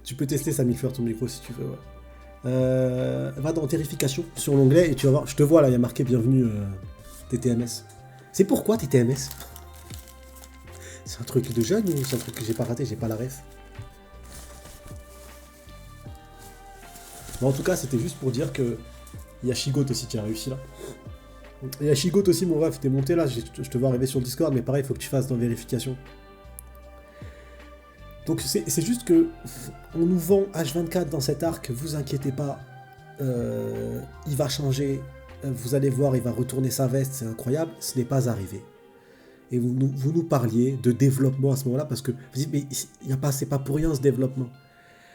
Tu peux tester ça, Milfer, ton micro si tu veux. Ouais. Va dans vérification sur l'onglet et tu vas voir. Je te vois là, il y a marqué bienvenue TTMS. C'est pourquoi TTMS? C'est un truc de jeune ou c'est un truc que j'ai pas raté, j'ai pas la ref? Bon, en tout cas, c'était juste pour dire que il y a Shigot aussi qui a réussi là. Et il y a Shigot aussi, mon ref, t'es monté là, je te vois arriver sur le Discord, mais pareil, il faut que tu fasses dans vérification. Donc c'est juste que on nous vend H24 dans cet arc, vous inquiétez pas, il va changer, vous allez voir, il va retourner sa veste, c'est incroyable, ce n'est pas arrivé. Et vous nous parliez de développement à ce moment-là, parce que vous dites, mais c'est pas pour rien ce développement.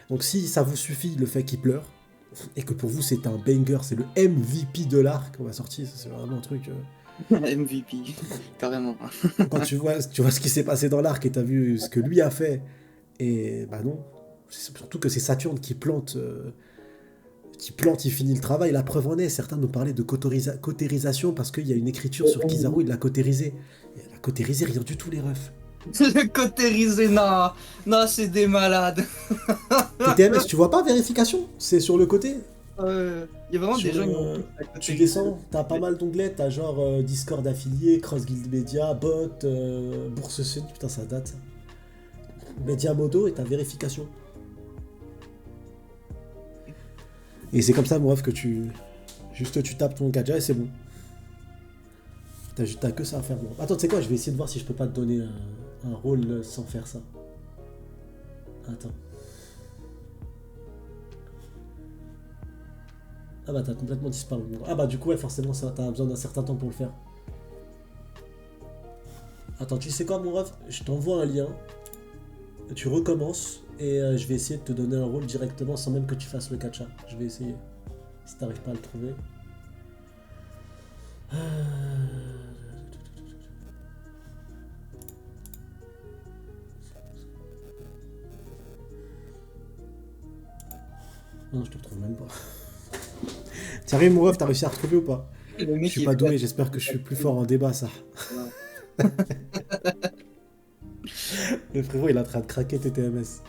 Donc si ça vous suffit le fait qu'il pleure, et que pour vous c'est un banger, c'est le MVP de l'arc qu'on va sortir, c'est vraiment un truc... MVP, carrément. Quand tu vois ce qui s'est passé dans l'arc et t'as vu ce que lui a fait, et bah non, c'est surtout que c'est Saturne qui plante, il finit le travail. La preuve en est, certains nous parlaient de cautérisation parce qu'il y a une écriture sur Kizaru, il l'a cautérisé. Il a cautérisé rien du tout, les refs. Le cotérisé, non, non, c'est des malades. TTMS, tu vois pas vérification? C'est sur le côté. Il y a vraiment Sur des gens qui le- ont Tu descends, t'as pas mal d'onglets, t'as genre Discord affilié, Cross Guild Media, Bot, Bourse Sud, putain ça date ça. Media Modo et ta vérification. Et c'est comme ça, mon ref, que tu tapes ton gadget et c'est bon. T'as que ça à faire. Bon. Attends, tu sais quoi, je vais essayer de voir si je peux pas te donner un rôle sans faire ça. Attends. Ah bah t'as complètement disparu. Ah bah du coup ouais forcément ça t'as besoin d'un certain temps pour le faire. Attends, tu sais quoi mon ref? Je t'envoie un lien, tu recommences et je vais essayer de te donner un rôle directement sans même que tu fasses le catch-up. Je vais essayer. Si t'arrives pas à le trouver. Non, je te retrouve même pas. T'arrives mon ref, t'as réussi à retrouver ou pas? Le Je mec, suis il pas est doué, j'espère que je suis plus fort en débat ça. Le frérot il est en train de craquer TTMS.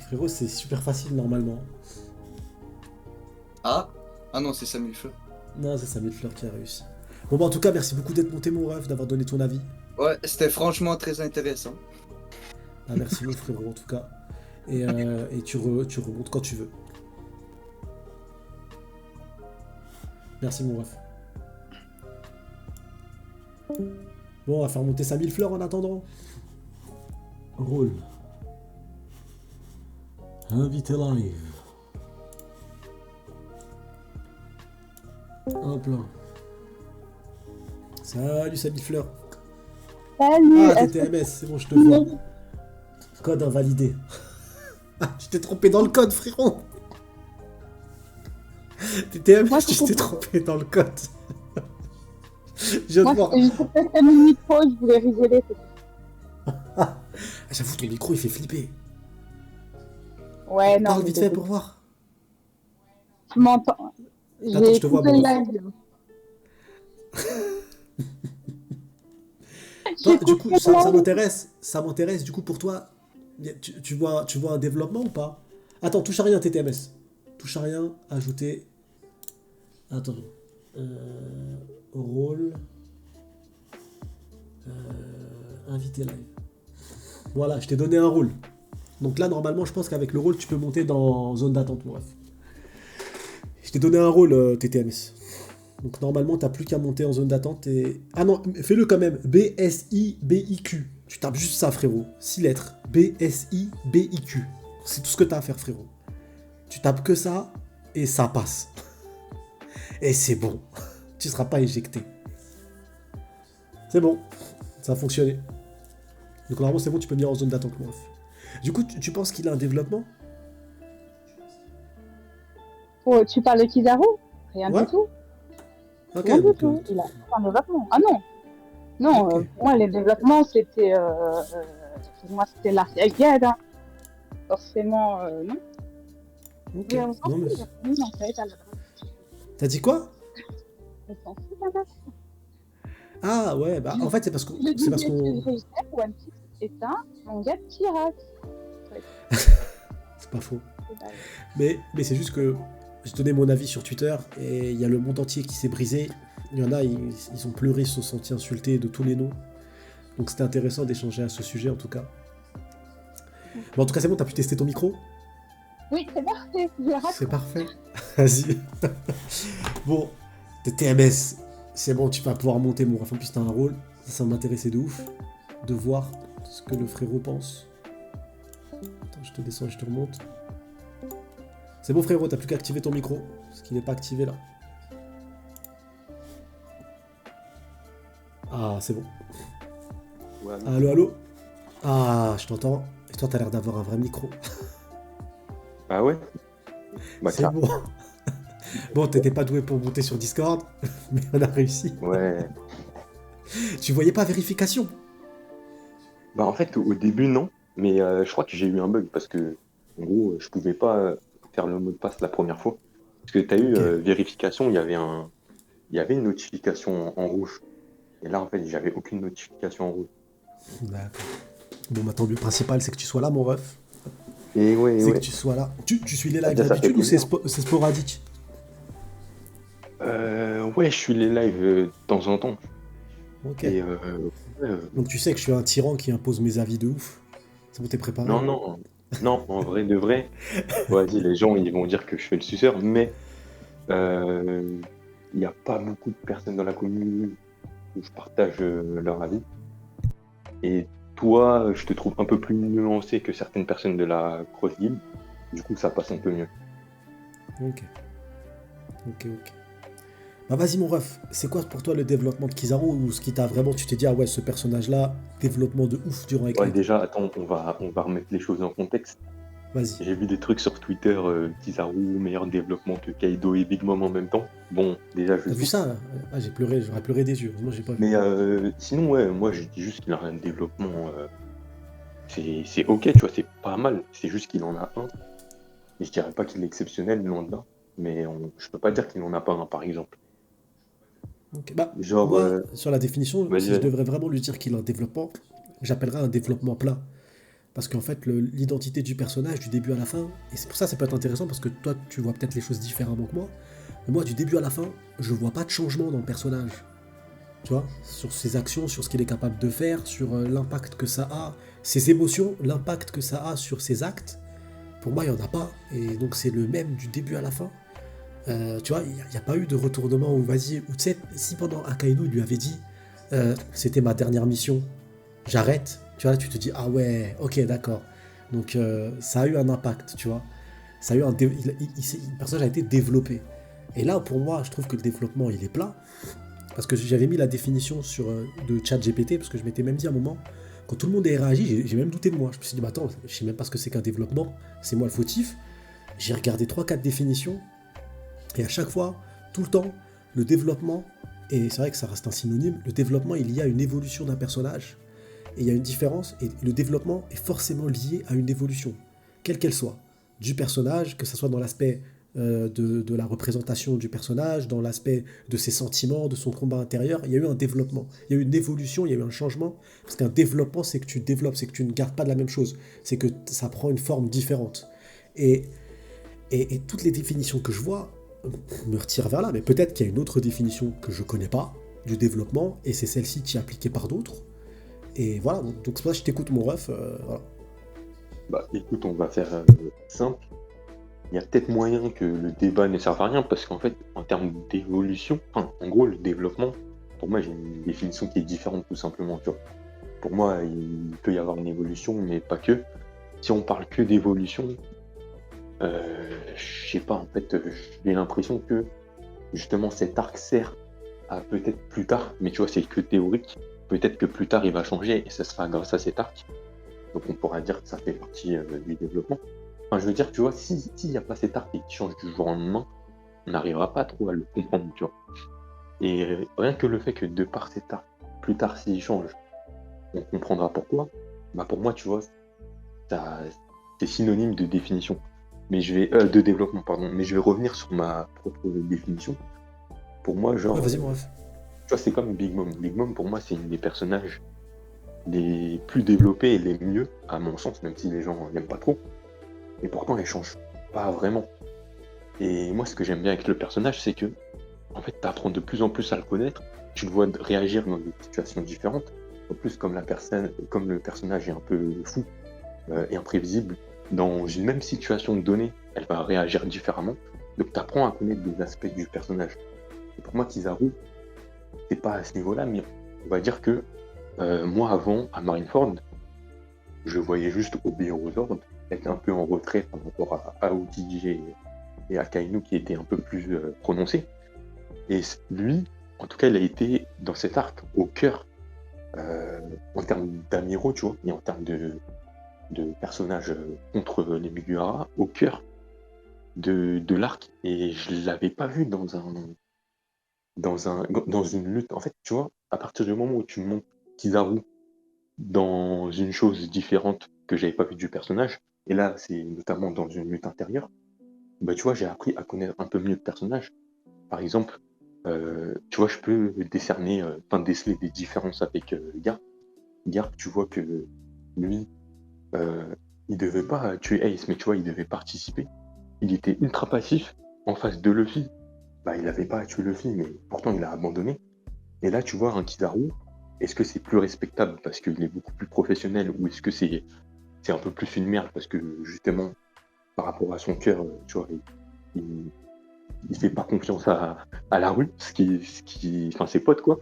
Frérot c'est super facile normalement. Ah, ah non, c'est Samuel Feu. Non, c'est Samuel Fleur qui a réussi. Bon bah en tout cas merci beaucoup d'être monté mon ref, d'avoir donné ton avis. Ouais, c'était franchement très intéressant. Ah, merci mon frérot en tout cas. Et tu remontes quand tu veux. Merci mon ref. Bon, on va faire monter 5000 fleurs en attendant. Rôle. Invité live. Hop là. Salut 5000 fleurs. Salut, Ah, est-ce que TTMS, c'est bon, je te vois. Code invalidé. Ah, je t'ai trompé dans le code, frérot. TTMS, moi, tu t'es trompé dans le code. Je viens de moi, voir. c'était juste pour tester mon micro, je voulais rigoler. c'est tout. Ah, j'avoue, ton micro, il fait flipper. Ouais, non, Parle mais vite fait pour voir. tu m'entends. Attends, J'ai je te vois, écouté le bon. live. Toi, J'ai du écouté coup, le ça live. m'intéresse. Ça m'intéresse, du coup, pour toi, tu vois un développement ou pas? Attends, touche à rien, TTMS. Touche à rien, ajouter. Attends. Rôle. Invité live. Voilà, je t'ai donné un rôle. Donc là, normalement, je pense qu'avec le rôle, tu peux monter dans zone d'attente, bref. Je t'ai donné un rôle, TTMS. Donc normalement, t'as plus qu'à monter en zone d'attente et... Ah non, fais-le quand même. B-S-I-B-I-Q. Tu tapes juste ça, frérot. 6 lettres. B-S-I-B-I-Q. C'est tout ce que t'as à faire, frérot. Tu tapes que ça et ça passe. Et c'est bon. Tu seras pas éjecté. C'est bon. Ça a fonctionné. Donc normalement, c'est bon, tu peux venir en zone d'attente, moi. Du coup, tu penses qu'il a un développement? Oh, tu parles de Kizaru? Rien Ouais. du tout. Ok, Rien du donc... tout. Il a pas un développement. Ah non. Non, Ok. pour moi, les développements, c'était. Pour moi, c'était la guide. Hein. Forcément, non. Ok. Mais on s'en Non, mais... fout. Oui, en fait, à la base. T'as dit quoi? On s'en fout, à la base. Ah ouais, bah en fait c'est parce qu'on... Le C'est but parce de qu'on... ce One Piece est un manga de pirate. C'est pas faux. C'est pas- Mais c'est juste que j'ai donné mon avis sur Twitter et il y a le monde entier qui s'est brisé. Il y en a, ils ont pleuré, ils se sont sentis insultés de tous les noms. Donc c'était intéressant d'échanger à ce sujet en tout cas. Bon, en tout cas c'est bon, t'as pu tester ton micro? Oui, c'est parfait. J'ai raté. C'est parfait. Vas-y. Bon, t'es TMS. C'est bon, tu vas pouvoir monter mon ref. En plus t'as un rôle. Ça m'intéressait de ouf de voir ce que le frérot pense. Attends, je te descends et je te remonte. C'est bon frérot, t'as plus qu'à activer ton micro. Parce qu'il n'est pas activé là. Ah, c'est bon. Ouais, Allô, allô? Ah, je t'entends. Et toi, t'as l'air d'avoir un vrai micro. bah ouais. Bah C'est ça. bon. Bon, t'étais pas doué pour monter sur Discord, mais on a réussi. Ouais. Tu voyais pas vérification? Bah en fait au début non, mais je crois que j'ai eu un bug parce que en gros je pouvais pas faire le mot de passe la première fois. Parce que t'as eu Ok. vérification, il y avait une notification en rouge. Et là en fait j'avais aucune notification en rouge. D'accord. Bon, bah tant mieux. Le principal, c'est que tu sois là, mon ref. Et ouais, C'est que ouais. tu sois là. Tu suis les lives Ça fait d'habitude ou c'est plaisir. c'est sporadique? Ouais, je suis les lives de temps en temps. Ok. Et ouais, Donc tu sais que je suis un tyran qui impose mes avis de ouf. C'est bon, t'es préparé? non, non, non, en vrai de vrai, vas-y, les gens ils vont dire que je fais le suceur, mais euh, il n'y a pas beaucoup de personnes dans la commune où je partage leur avis. Et toi, je te trouve un peu plus nuancé que certaines personnes de la Cross Guild. Du coup, ça passe un peu mieux. Ok. Ok, ok. Bah vas-y mon ref, c'est quoi pour toi le développement de Kizaru ou ce qui t'a vraiment, tu t'es dit ah ouais ce personnage-là, développement de ouf durant Ouais, Ignite. déjà, attends, on va remettre les choses en contexte. Vas-y. J'ai vu des trucs sur Twitter, Kizaru, meilleur développement que Kaido et Big Mom en même temps. Bon, déjà, je T'as vu souffre. ça? Ah j'ai pleuré, j'aurais pleuré des yeux. Moi j'ai pas vu. Mais sinon, ouais, moi, je dis juste qu'il a un développement. C'est ok, tu vois, c'est pas mal. C'est juste qu'il en a un. Et je dirais pas qu'il est exceptionnel, loin de là. Mais je peux pas dire qu'il en a pas un, par exemple. Ok. Bah Genre, moi sur la définition, vas-y, si je vas-y. devrais vraiment lui dire qu'il a un développement, j'appellerais un développement plat. Parce qu'en fait l'identité du personnage du début à la fin, et c'est pour ça que ça peut être intéressant parce que toi tu vois peut-être les choses différemment que moi. Mais moi du début à la fin, je vois pas de changement dans le personnage. Tu vois, sur ses actions, sur ce qu'il est capable de faire, sur l'impact que ça a, ses émotions, l'impact que ça a sur ses actes. Pour moi, il n'y en a pas. Et donc, c'est le même du début à la fin. Tu vois, il n'y a pas eu de retournement où, vas-y, ou tu sais, si pendant Akainu, il lui avait dit, c'était ma dernière mission, j'arrête, tu vois, tu te dis, ah ouais, ok, d'accord. Donc, ça a eu un impact, tu vois. Ça a eu un le personnage a été développé. Et là, pour moi, je trouve que le développement, il est plat. Parce que j'avais mis la définition sur, de ChatGPT, parce que je m'étais même dit à un moment, quand tout le monde a réagi, j'ai même douté de moi. Je me suis dit, bah attends, je sais même pas ce que c'est qu'un développement, c'est moi le fautif. J'ai regardé trois quatre définitions, et à chaque fois, tout le temps, le développement, et c'est vrai que ça reste un synonyme, le développement, il y a une évolution d'un personnage, et il y a une différence, et le développement est forcément lié à une évolution, quelle qu'elle soit, du personnage, que ce soit dans l'aspect de la représentation du personnage, dans l'aspect de ses sentiments, de son combat intérieur, il y a eu un développement, il y a eu une évolution, il y a eu un changement, parce qu'un développement, c'est que tu développes, c'est que tu ne gardes pas de la même chose, c'est que ça prend une forme différente. Et, et toutes les définitions que je vois me retirent vers là, mais peut-être qu'il y a une autre définition que je connais pas du développement, et c'est celle-ci qui est appliquée par d'autres. Et voilà, donc c'est pour ça que je t'écoute mon ref. Voilà. Bah, écoute, on va faire simple. Il y a peut-être moyen que le débat ne serve à rien parce qu'en fait, en termes d'évolution, enfin, en gros, le développement, pour moi, j'ai une définition qui est différente tout simplement. Tu vois. Pour moi, il peut y avoir une évolution, mais pas que. Si on parle que d'évolution, je sais pas, en fait, j'ai l'impression que justement cet arc sert à peut-être plus tard, mais tu vois, c'est que théorique. Peut-être que plus tard il va changer et ça sera grâce à cet arc. Donc on pourra dire que ça fait partie du développement. Enfin, je veux dire, tu vois, s'il n'y a pas cet arc et qui change du jour au lendemain, on n'arrivera pas trop à le comprendre, tu vois. Et rien que le fait que de par cet arc, plus tard s'il change, on comprendra pourquoi, bah pour moi, tu vois, ça, c'est synonyme de définition. Mais je vais de développement, pardon. Mais je vais revenir sur ma propre définition. Pour moi, Ouais, genre, vas-y mon ref. tu vois, c'est comme Big Mom. Big Mom, pour moi, c'est une des personnages les plus développés et les mieux, à mon sens, même si les gens n'aiment pas trop. Et pourtant, elle change pas vraiment. Et moi, ce que j'aime bien avec le personnage, c'est que, en fait, tu apprends de plus en plus à le connaître. Tu le vois réagir dans des situations différentes. En plus, comme le personnage est un peu fou et imprévisible, dans une même situation donnée, elle va réagir différemment. Donc, tu apprends à connaître des aspects du personnage. Et pour moi, Kizaru, c'est pas à ce niveau-là, mais on va dire que moi, avant, à Marineford, je voyais juste obéir aux ordres, être un peu en retrait par rapport à Aokiji et à Kainu qui étaient un peu plus prononcés. Et lui, en tout cas, il a été dans cet arc au cœur, en termes d'amiraux, tu vois, et en termes de personnages contre les Mugiwara, au cœur de l'arc. Et je l'avais pas vu dans une lutte. En fait, tu vois, à partir du moment où tu montes Kizaru dans une chose différente que j'avais pas vu du personnage, et là, c'est notamment dans une lutte intérieure, bah, tu vois, j'ai appris à connaître un peu mieux le personnage. Par exemple, tu vois, je peux déceler des différences avec Garp. Garp, tu vois que lui, euh, il devait pas tuer Ace, mais tu vois, il devait participer. Il était ultra passif en face de Luffy. Bah, il avait pas à tuer Luffy, mais pourtant il a abandonné. Et là, tu vois, un Kizaru, est-ce que c'est plus respectable parce qu'il est beaucoup plus professionnel ou est-ce que c'est un peu plus une merde parce que justement, par rapport à son cœur, tu vois, il, il fait pas confiance à la rue, enfin ses potes quoi.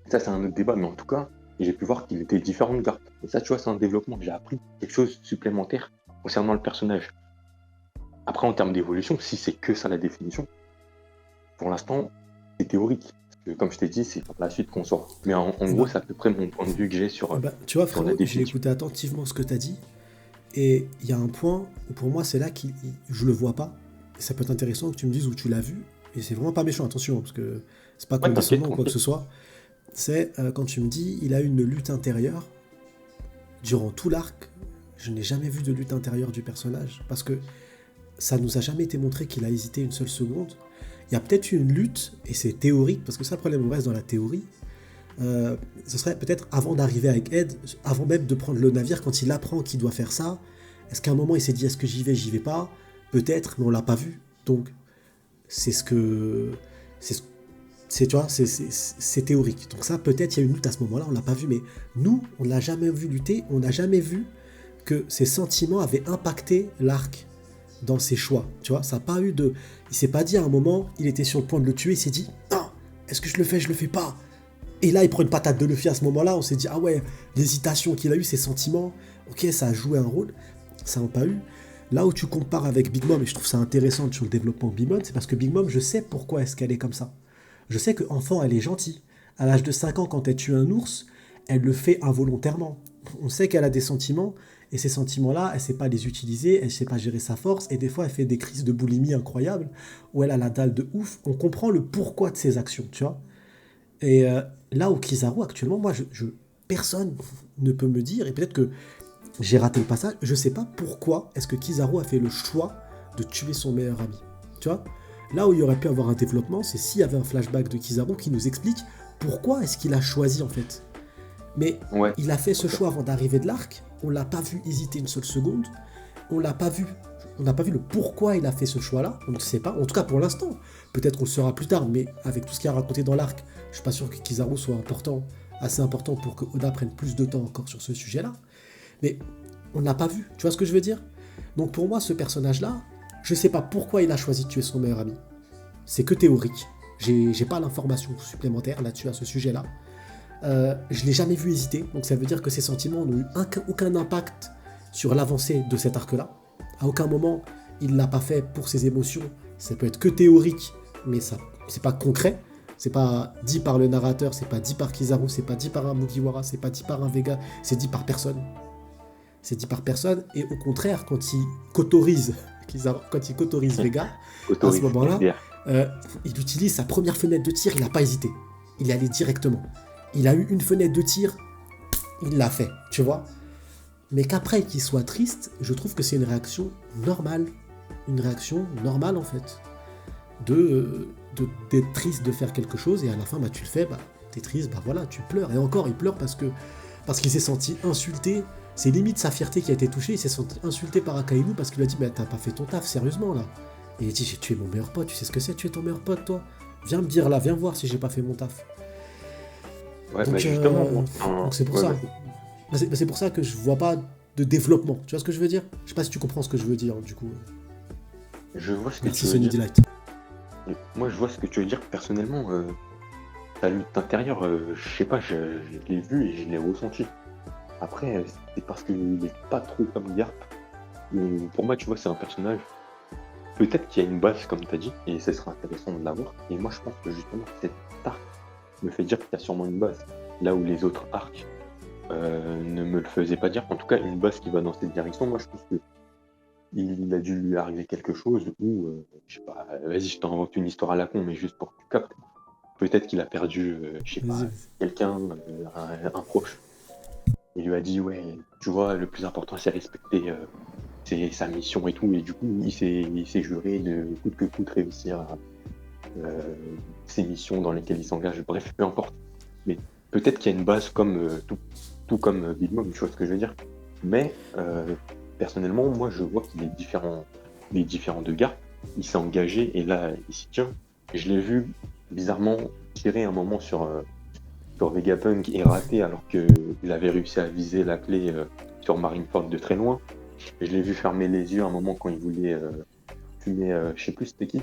Ça c'est un autre débat, mais en tout cas, j'ai pu voir qu'il était différent de Garp. Et ça, tu vois, c'est un développement. J'ai appris quelque chose supplémentaire concernant le personnage. Après, en termes d'évolution, si c'est que ça la définition, pour l'instant, c'est théorique. Parce que, comme je t'ai dit, c'est par la suite qu'on sort. Mais en gros, c'est à peu près mon point de vue que j'ai sur, Tu vois, sur la frérot, j'ai définition. écouté attentivement ce que tu as dit. Et il y a un point où pour moi, c'est là que je le vois pas. Et ça peut être intéressant que tu me dises où tu l'as vu. Et c'est vraiment pas méchant, attention, parce que c'est pas Ouais, condescendant t'inquiète, ou quoi que ce soit. C'est quand tu me dis il a eu une lutte intérieure durant tout l'arc. Je n'ai jamais vu de lutte intérieure du personnage parce que ça nous a jamais été montré qu'il a hésité une seule seconde. Il y a peut-être eu une lutte et c'est théorique parce que ça, le problème, on reste dans la théorie. Ce serait peut-être avant d'arriver avec Ed, avant même de prendre le navire, quand il apprend qu'il doit faire ça. Est-ce qu'à un moment il s'est dit est-ce que j'y vais pas? Peut-être, mais on l'a pas vu. Donc c'est ce que tu vois, c'est théorique. Donc ça, peut-être, il y a une lutte à ce moment-là, on l'a pas vu, mais nous, on l'a jamais vu lutter, on n'a jamais vu que ses sentiments avaient impacté l'arc dans ses choix. Tu vois, ça n'a pas eu de... Il s'est pas dit à un moment, il était sur le point de le tuer, il s'est dit, non, est-ce que je le fais pas? Et là, il prend une patate de Luffy à ce moment-là, on s'est dit, ah ouais, l'hésitation qu'il a eu, ses sentiments, ok, ça a joué un rôle, ça n'a pas eu. Là où tu compares avec Big Mom, et je trouve ça intéressant sur le développement de Big Mom, c'est parce que Big Mom, je sais pourquoi est-ce qu'elle est comme ça. Je sais qu'enfant, elle est gentille. À l'âge de 5 ans, quand elle tue un ours, elle le fait involontairement. On sait qu'elle a des sentiments, et ces sentiments-là, elle ne sait pas les utiliser, elle ne sait pas gérer sa force, et des fois, elle fait des crises de boulimie incroyables, où elle a la dalle de ouf. On comprend le pourquoi de ses actions, tu vois. Et là où Kizaru, actuellement, moi, personne ne peut me dire, et peut-être que j'ai raté le passage, je ne sais pas pourquoi est-ce que Kizaru a fait le choix de tuer son meilleur ami. Tu vois. Là où il y aurait pu avoir un développement, c'est s'il y avait un flashback de Kizaru qui nous explique pourquoi est-ce qu'il a choisi en fait. Mais Ouais. il a fait ce choix avant d'arriver de l'arc, on l'a pas vu hésiter une seule seconde, on n'a pas vu le pourquoi il a fait ce choix-là, on ne sait pas, en tout cas pour l'instant. Peut-être qu'on le saura plus tard, mais avec tout ce qu'il a raconté dans l'arc, je suis pas sûr que Kizaru soit assez important pour que Oda prenne plus de temps encore sur ce sujet-là. Mais on n'a pas vu, tu vois ce que je veux dire? Donc pour moi, ce personnage-là, je sais pas pourquoi il a choisi de tuer son meilleur ami. C'est que théorique. J'ai pas l'information supplémentaire là-dessus, à ce sujet-là. Je l'ai jamais vu hésiter, donc ça veut dire que ses sentiments n'ont eu aucun impact sur l'avancée de cet arc-là. À aucun moment, il l'a pas fait pour ses émotions. Ça peut être que théorique, mais ça, c'est pas concret. C'est pas dit par le narrateur, c'est pas dit par Kizaru, c'est pas dit par un Mugiwara, c'est pas dit par un Vega, c'est dit par personne. C'est dit par personne, et au contraire, quand il qu'autorise Vega, à ce moment-là, il utilise sa première fenêtre de tir, il n'a pas hésité. Il est allé directement. Il a eu une fenêtre de tir, il l'a fait, tu vois. Mais qu'après qu'il soit triste, je trouve que c'est une réaction normale. Une réaction normale, en fait. D'être triste de faire quelque chose, et à la fin, bah, tu le fais, bah, t'es triste, bah voilà, tu pleures. Et encore, il pleure parce qu'il s'est senti insulté. C'est limite sa fierté qui a été touchée, il s'est senti insulté par Akainu parce qu'il lui a dit mais t'as pas fait ton taf, sérieusement là. Et il dit j'ai tué mon meilleur pote, tu sais ce que c'est tuer ton meilleur pote toi? Viens me dire là, viens voir si j'ai pas fait mon taf. Ouais, Donc, bah justement. donc c'est pour ça. C'est pour ça que je vois pas de développement, tu vois ce que je veux dire? Je sais pas si tu comprends ce que je veux dire du coup. Je vois ce que Merci tu veux Sony dire. Delight. Moi, je vois ce que tu veux dire. Personnellement, ta lutte intérieure, je sais pas, je l'ai vu et je l'ai ressenti. Après, c'est parce qu'il est pas trop comme Garp. Pour moi, tu vois, c'est un personnage. Peut-être qu'il y a une base, comme tu as dit, et ce sera intéressant de l'avoir. Et moi, je pense que justement, cet arc me fait dire qu'il y a sûrement une base. Là où les autres arcs ne me le faisaient pas dire. En tout cas, une base qui va dans cette direction. Moi, je pense que il a dû lui arriver quelque chose où, je sais pas, vas-y, je t'invente une histoire à la con, mais juste pour que tu captes. Peut-être qu'il a perdu, je sais pas, Vas-y. quelqu'un, un proche. Il lui a dit ouais, tu vois, le plus important c'est respecter c'est sa mission et tout, et du coup il s'est juré de coûte que coûte réussir ses missions dans lesquelles il s'engage, bref, peu importe. Mais peut-être qu'il y a une base comme tout comme Big Mom, tu vois ce que je veux dire. Mais personnellement, moi je vois qu'il est différent de Garp, il s'est engagé et là il s'y tient. Je l'ai vu bizarrement tirer un moment sur Vegapunk et raté alors qu'il avait réussi à viser la clé sur Marineford de très loin. Et je l'ai vu fermer les yeux à un moment quand il voulait fumer, je sais plus c'était qui.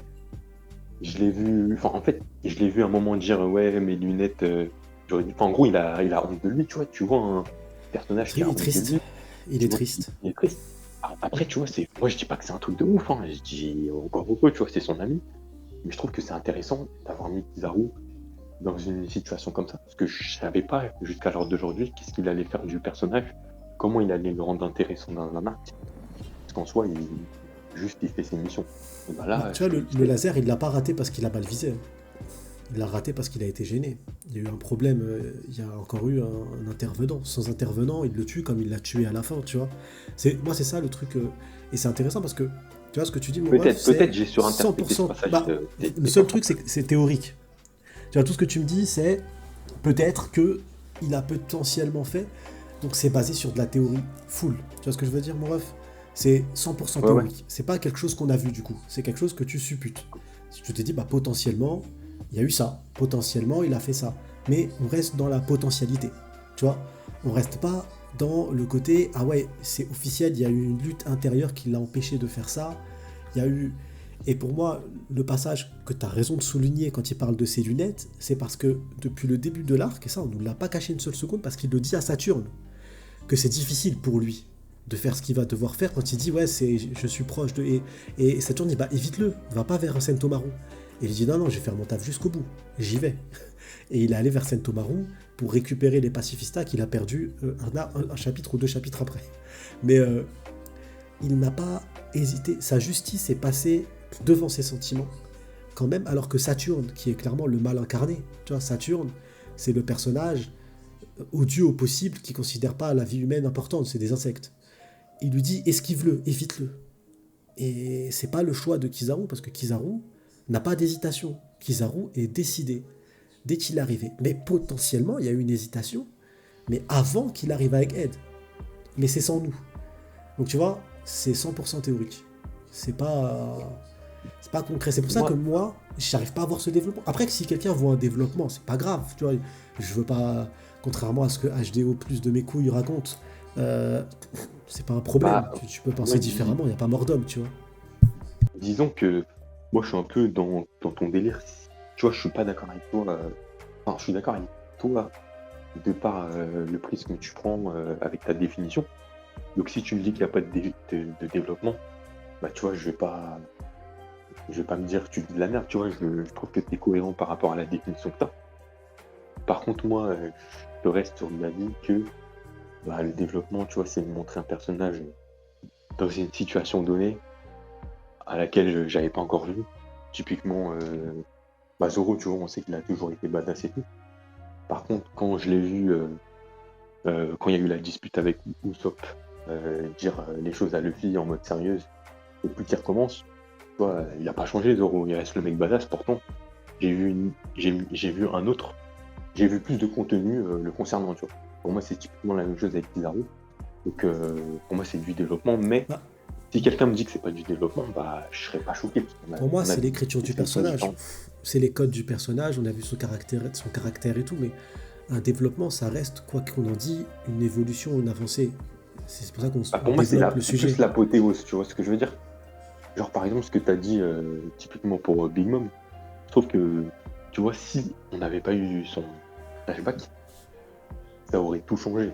je l'ai vu, enfin, en fait, je l'ai vu un moment dire, ouais, mes lunettes, j'aurais dit, enfin, en gros, il a honte de lui, tu vois un personnage qui Il a est honte de triste. lui, Il tu est vois, triste. il est triste. Après, tu vois, moi, je dis pas que c'est un truc de ouf, hein, je dis encore beaucoup, tu vois, c'est son ami, mais je trouve que c'est intéressant d'avoir mis Kizaru dans une situation comme ça, parce que je savais pas, jusqu'à l'heure d'aujourd'hui, qu'est-ce qu'il allait faire du personnage, comment il allait le rendre intéressant dans un arc, parce qu'en soi, il fait ses missions. Et bah Bah, là, tu vois, le laser, il l'a pas raté parce qu'il a mal visé, hein. Il l'a raté parce qu'il a été gêné. Il y a eu un problème, il y a encore eu un intervenant. Sans intervenant, il le tue comme il l'a tué à la fin, tu vois. Moi, c'est ça le truc. Et c'est intéressant parce que, tu vois, ce que tu dis, mon ref, peut-être c'est j'ai surinterprété ce 100%. passage. Bah, le T'es seul pas truc, faux. c'est que c'est théorique. Tu vois, tout ce que tu me dis, c'est peut-être que il a potentiellement fait. Donc, c'est basé sur de la théorie full. Tu vois ce que je veux dire, mon ref? C'est 100% Ouais, ouais. théorique. C'est pas quelque chose qu'on a vu, du coup. C'est quelque chose que tu supputes. Si tu te dis, bah, potentiellement, il y a eu ça. Potentiellement, il a fait ça. Mais on reste dans la potentialité. Tu vois, on reste pas dans le côté, ah ouais, c'est officiel, il y a eu une lutte intérieure qui l'a empêché de faire ça. Il y a eu. Et pour moi, le passage que tu as raison de souligner quand il parle de ses lunettes, c'est parce que depuis le début de l'arc, et ça, on ne nous l'a pas caché une seule seconde, parce qu'il le dit à Saturne, que c'est difficile pour lui de faire ce qu'il va devoir faire quand il dit, ouais, je suis proche de. Et Saturne dit, bah évite-le, va pas vers Sentomaru. Et il dit, non, non, je vais faire mon taf jusqu'au bout, j'y vais. Et il est allé vers Sentomaru pour récupérer les pacifistas qu'il a perdus un chapitre ou deux chapitres après. Mais il n'a pas hésité, sa justice est passée devant ses sentiments, quand même, alors que Saturne, qui est clairement le mal incarné, tu vois, Saturne, c'est le personnage odieux au possible qui considère pas la vie humaine importante, c'est des insectes. Il lui dit esquive-le, évite-le. Et c'est pas le choix de Kizaru, parce que Kizaru n'a pas d'hésitation. Kizaru est décidé dès qu'il est arrivé. Mais potentiellement, il y a eu une hésitation, mais avant qu'il arrive avec Ed. Mais c'est sans nous. Donc tu vois, c'est 100% théorique. C'est pas concret. C'est pour ça que Moi, moi, j'arrive pas à voir ce développement. Après, si quelqu'un voit un développement, c'est pas grave. Tu vois, je veux pas, contrairement à ce que HDO plus de mes couilles raconte, euh, c'est pas un problème. bah, Tu peux penser ouais, différemment. Il y a pas mort d'homme, tu vois. disons que moi, je suis un peu dans ton délire. Tu vois, je suis pas d'accord avec toi. Enfin, je suis d'accord avec toi de par le prisme que tu prends avec ta définition. Donc, si tu me dis qu'il n'y a pas de développement, bah, tu vois, je vais pas me dire que tu dis de la merde. Tu vois, je trouve que tu es cohérent par rapport à la définition que tu as. Par contre, moi, je reste sur l'avis que bah, le développement, tu vois, c'est montrer un personnage dans une situation donnée à laquelle j'avais pas encore vu. Typiquement, bah, Zoro, tu vois, on sait qu'il a toujours été badass et tout. Par contre, quand je l'ai vu, quand il y a eu la dispute avec Usopp, dire les choses à Luffy en mode sérieuse, et puis qu'il recommence, tu vois, il a pas changé Zoro, il reste le mec badass. Pourtant, j'ai vu un autre, j'ai vu plus de contenu le concernant, tu vois. Pour moi, c'est typiquement la même chose avec Kizaru. Donc, pour moi, c'est du développement, mais Bah, si quelqu'un me dit que c'est pas du développement, bah, je serais pas choqué. Parce pour moi, on a c'est des l'écriture du définitions personnage. différentes. C'est les codes du personnage. On a vu son caractère et tout, mais un développement, ça reste, quoi qu'on en dit, une évolution, une avancée. C'est pour ça qu'on Bah, pour moi, développe le c'est sujet. plus l'apothéose, tu vois ce que je veux dire? Genre, par exemple, ce que tu as dit typiquement pour Big Mom, je trouve que, tu vois, si on n'avait pas eu son flashback, ça aurait tout changé.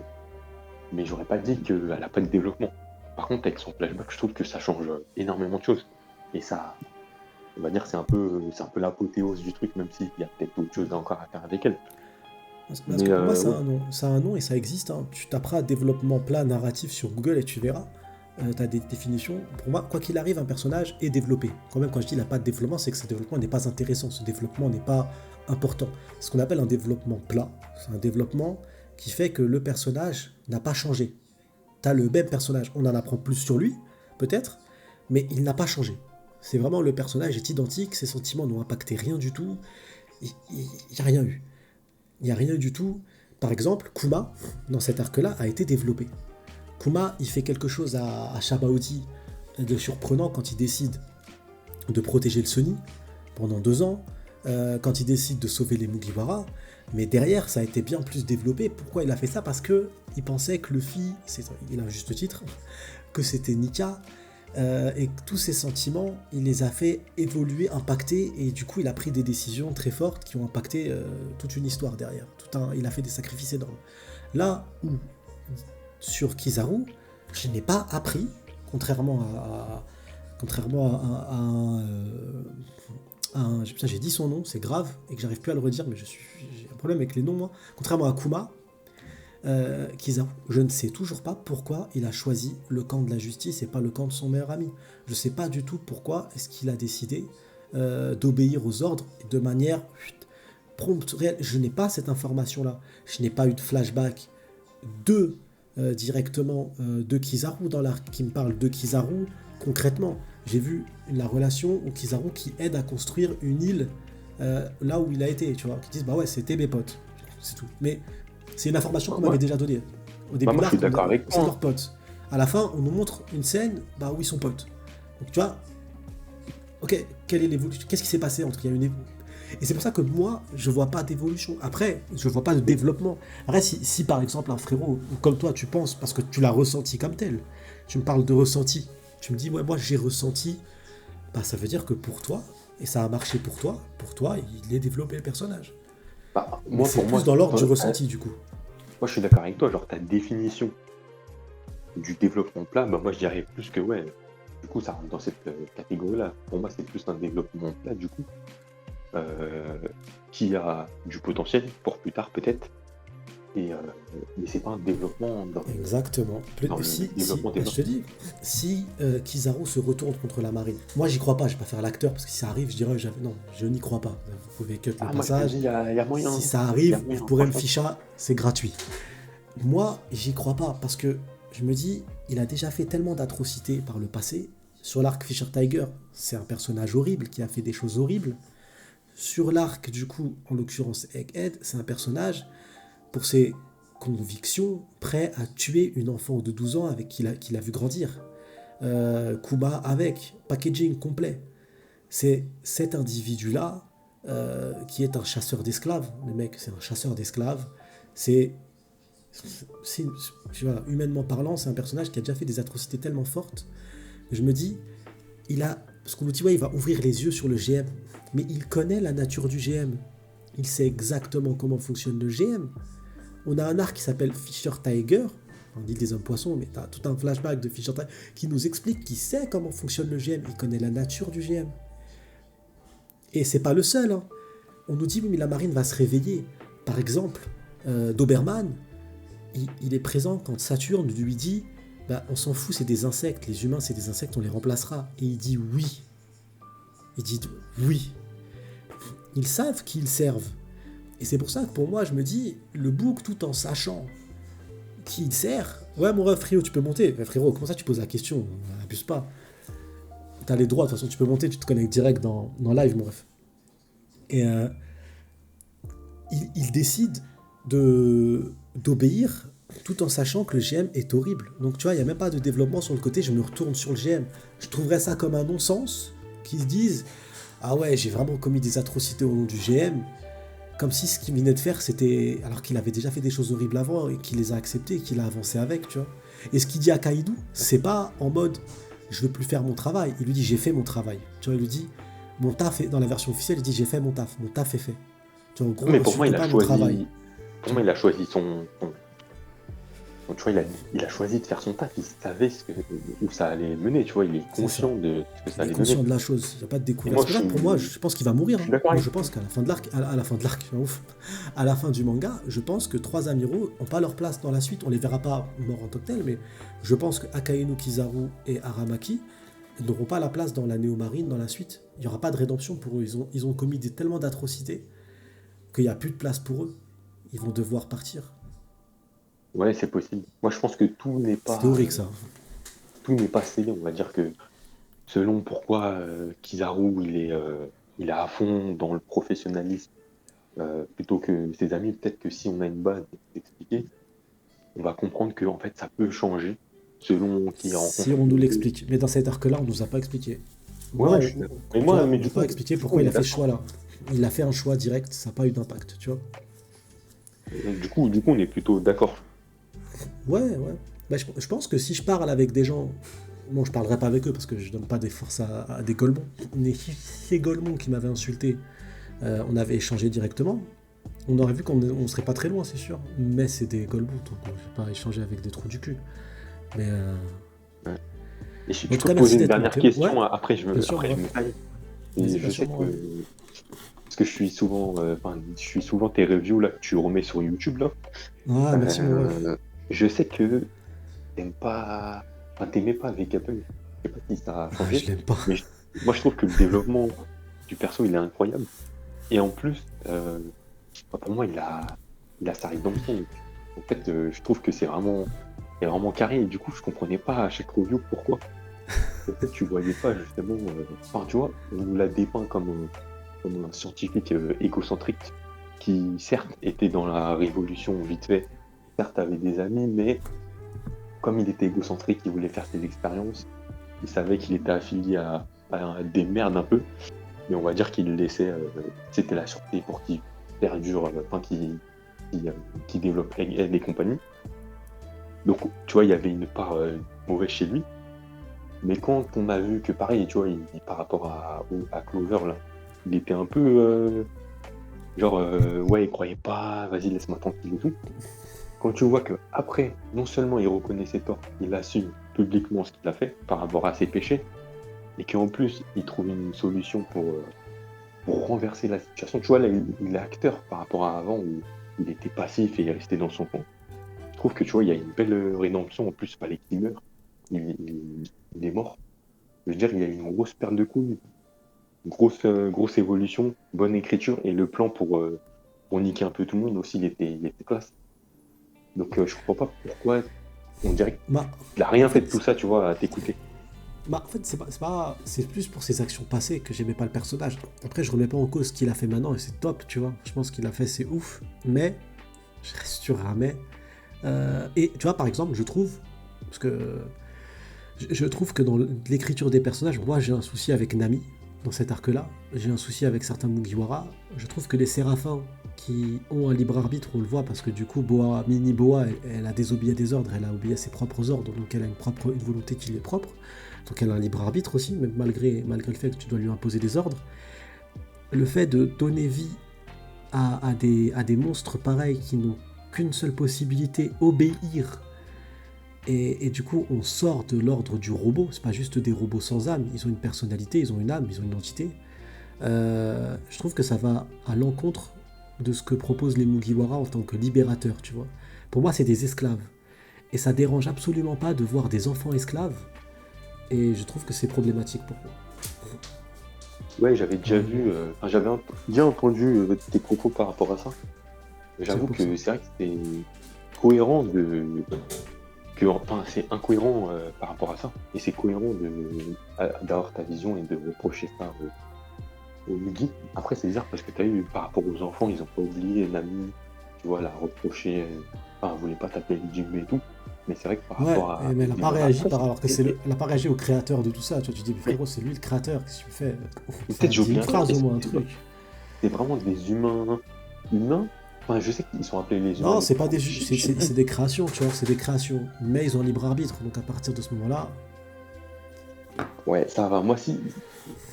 Mais j'aurais pas dit qu'elle n'a pas de développement. Par contre, avec son flashback, je trouve que ça change énormément de choses. Et ça, on va dire, c'est un peu l'apothéose du truc, même s'il y a peut-être d'autres choses encore à faire avec elle. Parce Mais que pour moi, ça a ouais. un nom. Ça a un nom et ça existe, hein. Tu taperas développement plat narratif sur Google et tu verras. Tu as des définitions. Pour moi, quoi qu'il arrive, un personnage est développé. Quand même, quand je dis qu'il n'a pas de développement, c'est que ce développement n'est pas intéressant. Ce développement n'est pas important. C'est ce qu'on appelle un développement plat. C'est un développement qui fait que le personnage n'a pas changé. Tu as le même personnage. On en apprend plus sur lui, peut-être, mais il n'a pas changé. C'est vraiment le personnage est identique, ses sentiments n'ont impacté rien du tout. Il n'y a rien eu. Il n'y a rien du tout. Par exemple, Kuma, dans cet arc-là, a été développé. Kuma, il fait quelque chose à Shabaoti de surprenant quand il décide de protéger le Sony pendant 2 ans, quand il décide de sauver les Mugiwara. Mais derrière, ça a été bien plus développé. Pourquoi il a fait ça? Parce que il pensait que Luffy, il a un juste titre, que c'était Nika, Et que tous ces sentiments, il les a fait évoluer, impacter, et du coup, il a pris des décisions très fortes qui ont impacté toute une histoire derrière. Il a fait des sacrifices énormes. Là où, sur Kizaru, je n'ai pas appris, putain, j'ai dit son nom, c'est grave, et que j'arrive plus à le redire, mais j'ai un problème avec les noms, moi. Contrairement à Kuma, Kizaru, je ne sais toujours pas pourquoi il a choisi le camp de la justice et pas le camp de son meilleur ami. Je ne sais pas du tout pourquoi est-ce qu'il a décidé d'obéir aux ordres de manière prompte, réelle. Je n'ai pas cette information-là. Je n'ai pas eu de flashback directement de Kizaru dans l'arc qui me parle de Kizaru concrètement. J'ai vu la relation au Kizaru qui aide à construire une île là où il a été, tu vois, qui disent bah ouais, c'était mes potes, c'est tout. Mais c'est une information qu'on m'avait déjà donnée. Au début, moi, je suis d'accord avec c'est toi. leurs potes. À la fin, on nous montre une scène où ils sont potes. Donc tu vois, ok, quelle est l'évolution? Qu'est-ce qui s'est passé entre il y a une Et c'est pour ça que moi, je vois pas d'évolution. Après, je vois pas de développement. Après, si par exemple un frérot, comme toi, tu penses, parce que tu l'as ressenti comme tel, tu me parles de ressenti, tu me dis, ouais, moi j'ai ressenti, ça veut dire que pour toi, et ça a marché pour toi, il est développé le personnage. Moi, c'est plus dans l'ordre du ressenti, du coup. Moi, je suis d'accord avec toi, genre ta définition du développement plat, moi je dirais plus que ouais, du coup ça rentre dans cette catégorie-là. Pour moi, c'est plus un développement plat, du coup, qui a du potentiel pour plus tard peut-être, mais c'est pas un développement dans Exactement. Je te dis, si Kizaru se retourne contre la marine, moi j'y crois pas, je vais pas faire l'acteur parce que si ça arrive, je dirais non, je n'y crois pas. Vous pouvez cut le passage. Il y a moyen. Si ça arrive, vous pourrez me ficha, c'est gratuit. Moi, j'y crois pas parce que je me dis, il a déjà fait tellement d'atrocités par le passé. Sur l'arc Fisher Tiger, c'est un personnage horrible qui a fait des choses horribles. Sur l'arc, du coup, en l'occurrence Egghead, c'est un personnage pour ses convictions, prêt à tuer une enfant de 12 ans avec qu'il a vu grandir. Kuma avec, packaging complet. C'est cet individu-là qui est un chasseur d'esclaves. Le mec, c'est un chasseur d'esclaves. Tu vois, humainement parlant, c'est un personnage qui a déjà fait des atrocités tellement fortes. Je me dis, parce qu'on nous dit, ouais, il va ouvrir les yeux sur le GM. Mais il connaît la nature du GM. Il sait exactement comment fonctionne le GM. On a un arc qui s'appelle Fisher Tiger, on dit des hommes poissons, mais t'as tout un flashback de Fisher Tiger qui nous explique qu'il sait comment fonctionne le GM, il connaît la nature du GM. Et c'est pas le seul, hein. On nous dit, oui, mais la marine va se réveiller. Par exemple, Doberman, il est présent quand Saturne lui dit, on s'en fout, c'est des insectes, les humains c'est des insectes, on les remplacera. Et il dit oui. Il dit oui. Ils savent qu'ils servent. Et c'est pour ça que pour moi, je me dis, le bouc, tout en sachant qui il sert, ouais, mon ref, frérot, tu peux monter. Mais frérot, comment ça tu poses la question? Abuse pas. T'as les droits, de toute façon, tu peux monter, tu te connectes direct dans live, mon ref. Et il décide d'obéir tout en sachant que le GM est horrible. Donc tu vois, il n'y a même pas de développement sur le côté, je me retourne sur le GM. Je trouverais ça comme un non-sens, qu'ils se disent, ah ouais, j'ai vraiment commis des atrocités au nom du GM, comme si ce qu'il venait de faire, c'était... Alors qu'il avait déjà fait des choses horribles avant, et qu'il les a acceptées, et qu'il a avancé avec, tu vois. Et ce qu'il dit à Kaido, c'est pas en mode, je veux plus faire mon travail. Il lui dit, j'ai fait mon travail. Tu vois, il lui dit, mon taf est... Dans la version officielle, il dit, j'ai fait mon taf est fait. Tu vois, en gros, mais pour moi, il a choisi son... Donc, tu vois, il a choisi de faire son taf, il savait où ça allait mener, tu vois, il est conscient de ce que ça allait mener. Il est conscient de la chose, il n'y a pas de découverte. Pour moi, je pense qu'il va mourir. Hein. Moi, je pense qu'à la fin de l'arc, à la fin du manga, je pense que 3 amiraux n'ont pas leur place dans la suite. On les verra pas morts en tant que tels, mais je pense que Akainu, Kizaru et Aramaki n'auront pas la place dans la Néomarine dans la suite. Il n'y aura pas de rédemption pour eux. Ils ont commis tellement d'atrocités qu'il n'y a plus de place pour eux. Ils vont devoir partir. Ouais, c'est possible. Moi, je pense que tout n'est pas... C'est théorique, ça. Tout n'est pas scellé. On va dire que selon pourquoi Kizaru, il est à fond dans le professionnalisme plutôt que ses amis, peut-être que si on a une base expliquée, on va comprendre que en fait, ça peut changer selon qui rencontre. Si on nous l'explique. Mais dans cet arc-là, on nous a pas expliqué. Mais du coup, pas expliqué pourquoi il a fait ce choix-là. Il a fait un choix direct, ça n'a pas eu d'impact, tu vois. Du coup, on est plutôt d'accord. Ouais. Je pense que si je parle avec des gens Bon, je parlerai pas avec eux parce que je donne pas des forces à des Golemons. Mais si c'est Golemons qui m'avaient insulté, on avait échangé directement. On aurait vu qu'on serait pas très loin, c'est sûr. Mais c'est des Golemons, donc je vais pas échanger avec des trous du cul. Mais Ouais. Et je en tout peux cas, te merci poser une d'être dernière monté. question, Ouais, après je bien sûr, me moi. taille. Vas-y, Et bien je sûr, sais moi. que, parce que je suis souvent tes reviews là, que tu remets sur YouTube là. Ah, merci, mon ref. Je sais que t'aimes pas, enfin, t'aimais pas avec Apple. Je sais pas si ça a Ah, je changé, l'aime pas. mais moi je trouve que le développement du perso il est incroyable. Et en plus, pour moi il a sa rédemption. En fait, je trouve que c'est vraiment carré. Et du coup, je comprenais pas à chaque review pourquoi. En fait, tu voyais pas justement. Enfin, tu vois, on nous l'a dépeint comme un scientifique égocentrique qui, certes, était dans la révolution vite fait, certes, avait des amis, mais comme il était égocentrique, il voulait faire ses expériences, il savait qu'il était affilié à des merdes un peu, mais on va dire qu'il laissait. C'était la sûreté pour qu'il perdure, enfin, qui, euh, qui développe Egghead et compagnie. Donc, tu vois, il y avait une part mauvaise chez lui. Mais quand on a vu que pareil, tu vois, par rapport à Clover, là, il était un peu ouais, il croyait pas, vas-y, laisse-moi tranquille et tout. Quand tu vois que après, non seulement il reconnaît ses torts, il assume publiquement ce qu'il a fait par rapport à ses péchés, et qu'en plus, il trouve une solution pour renverser la situation. Tu vois, là, il est acteur par rapport à avant où il était passif et il restait dans son coin. Je trouve que tu vois, il y a une belle rédemption. En plus, il fallait qu'il meure. Il est mort. Je veux dire, il y a une grosse perte de couilles, une grosse évolution, bonne écriture, et le plan pour niquer un peu tout le monde aussi, il était classe. Donc je comprends pas pourquoi on dirait Bah, qu'il a en rien fait de fait, tout ça, tu vois, à t'écouter. c'est plus pour ses actions passées que j'aimais pas le personnage. Après, je remets pas en cause ce qu'il a fait maintenant et c'est top, tu vois. Je pense qu'il a fait, c'est ouf. Mais, je reste sur un mais. Et tu vois, par exemple, je trouve, parce que je trouve que dans l'écriture des personnages, moi j'ai un souci avec Nami, dans cet arc-là. J'ai un souci avec certains Mugiwara. Je trouve que les Séraphins qui ont un libre arbitre, on le voit parce que du coup, Mini Boa, elle a désobéi à des ordres, elle a obéi à ses propres ordres, donc elle a une volonté qui lui est propre. Donc elle a un libre arbitre aussi, même malgré le fait que tu dois lui imposer des ordres. Le fait de donner vie à des monstres pareils qui n'ont qu'une seule possibilité, obéir. Et du coup, on sort de l'ordre du robot. C'est pas juste des robots sans âme. Ils ont une personnalité, ils ont une âme, ils ont une entité. Je trouve que ça va à l'encontre de ce que proposent les Mugiwara en tant que libérateurs, tu vois. Pour moi, c'est des esclaves. Et ça dérange absolument pas de voir des enfants esclaves. Et je trouve que c'est problématique pour moi. Ouais, j'avais déjà vu, enfin, bien entendu tes propos par rapport à ça. C'est J'avoue pour que ça. c'est vrai que c'est cohérent enfin, c'est incohérent par rapport à ça. Et c'est cohérent d'avoir ta vision et de reprocher ça au Mugi. Après, c'est bizarre parce que tu as eu, par rapport aux enfants, ils ont pas oublié Nami, tu vois, la reprocher, enfin, elle voulait pas taper le Jimbe et tout. Mais c'est vrai que par Ouais, rapport à. mais elle n'a pas réagi alors que Et elle a pas réagi au créateur de tout ça. Tu vois, tu dis, mais mais frérot, c'est lui le créateur, qu'est-ce que tu fais? Enfin, peut-être j'ai dis une oublié un truc, phrase au moins, un truc. c'est vraiment des humains. Enfin, je sais qu'ils sont appelés les humains, Non, mais c'est pas des je sais pas. c'est des créations, tu vois, c'est des créations. Mais ils ont un libre arbitre, donc à partir de ce moment-là, Ouais, ça va. Moi, si.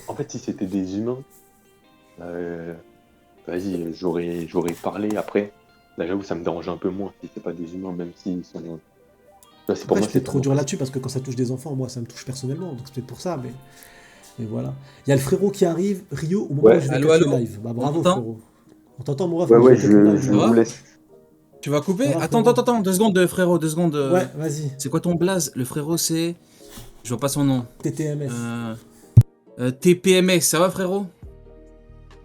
En fait, si c'était des humains, euh, vas-y, j'aurais parlé après. Là, j'avoue, ça me dérange un peu moins si c'est pas des humains, même s'ils sont. Là, c'est pour après, je moi, suis c'est peut-être trop vraiment dur triste. là-dessus parce que quand ça touche des enfants, moi, ça me touche personnellement, donc c'est peut-être pour ça, mais voilà. Il y a le frérot qui arrive, Rio, au moment où Ouais, je vais Allô, cut le allô? live. Bah On bravo, m'entend? frérot. On t'entend, mon ref, ouais, mais je ouais, vais cut le live, Ça je moi. vous va? laisse. Tu vas Ça couper? va, Attends, frérot? attends, attends, 2 secondes, frérot, 2 secondes. Ouais, vas-y. C'est quoi ton blaze? Le frérot, c'est. Je vois pas son nom. TTMS. Euh... TPMS, ça va, frérot?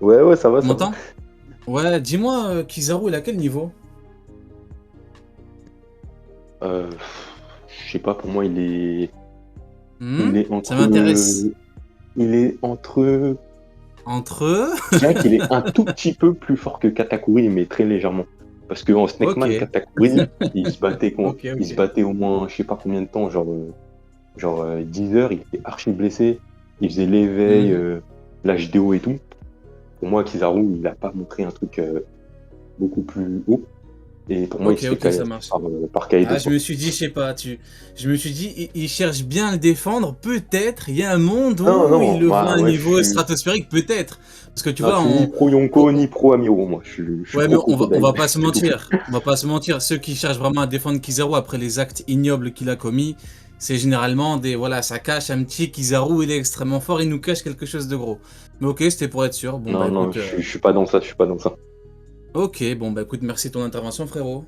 Ouais, ouais, ça va, Tu ça va. m'entends? Ouais, dis-moi, Kizaru, il a quel niveau? Euh, je sais pas, pour moi, il est Ça entre. m'intéresse. Il est entre. Entre. Je dirais qu'il est un tout petit peu plus fort que Katakuri, mais très légèrement. Parce que en Ok. Snakeman, Katakuri, Ok, il se ok. battait au moins, je sais pas combien de temps, 10 heures, il était archi blessé, il faisait l'éveil, Mhm. l'HDO et tout. Pour moi, Kizaru, il a pas montré un truc beaucoup plus haut. Et pour moi, Ok, il se fait ok, ça caillasse marche. par Kaido, Ah, je quoi. me suis dit, je sais pas, je me suis dit, il cherche bien à le défendre, peut-être, il y a un monde Non, où il non, le voit à moi, un moi, niveau stratosphérique, peut-être. Parce que tu non, je vois, suis ni pro Yonko, ni pro Amiro, moi. Je suis ouais, mais pro on Crocodile, va pas se c'est tout. mentir. On va pas se mentir. Ceux qui cherchent vraiment à défendre Kizaru après les actes ignobles qu'il a commis, c'est généralement des, voilà, ça cache un petit Kizaru, il est extrêmement fort, il nous cache quelque chose de gros. Mais ok, c'était pour être sûr. Bon, bah Non, non, écoute, je suis pas dans ça, je suis pas dans ça. ok, bon, bah écoute, merci de ton intervention, frérot.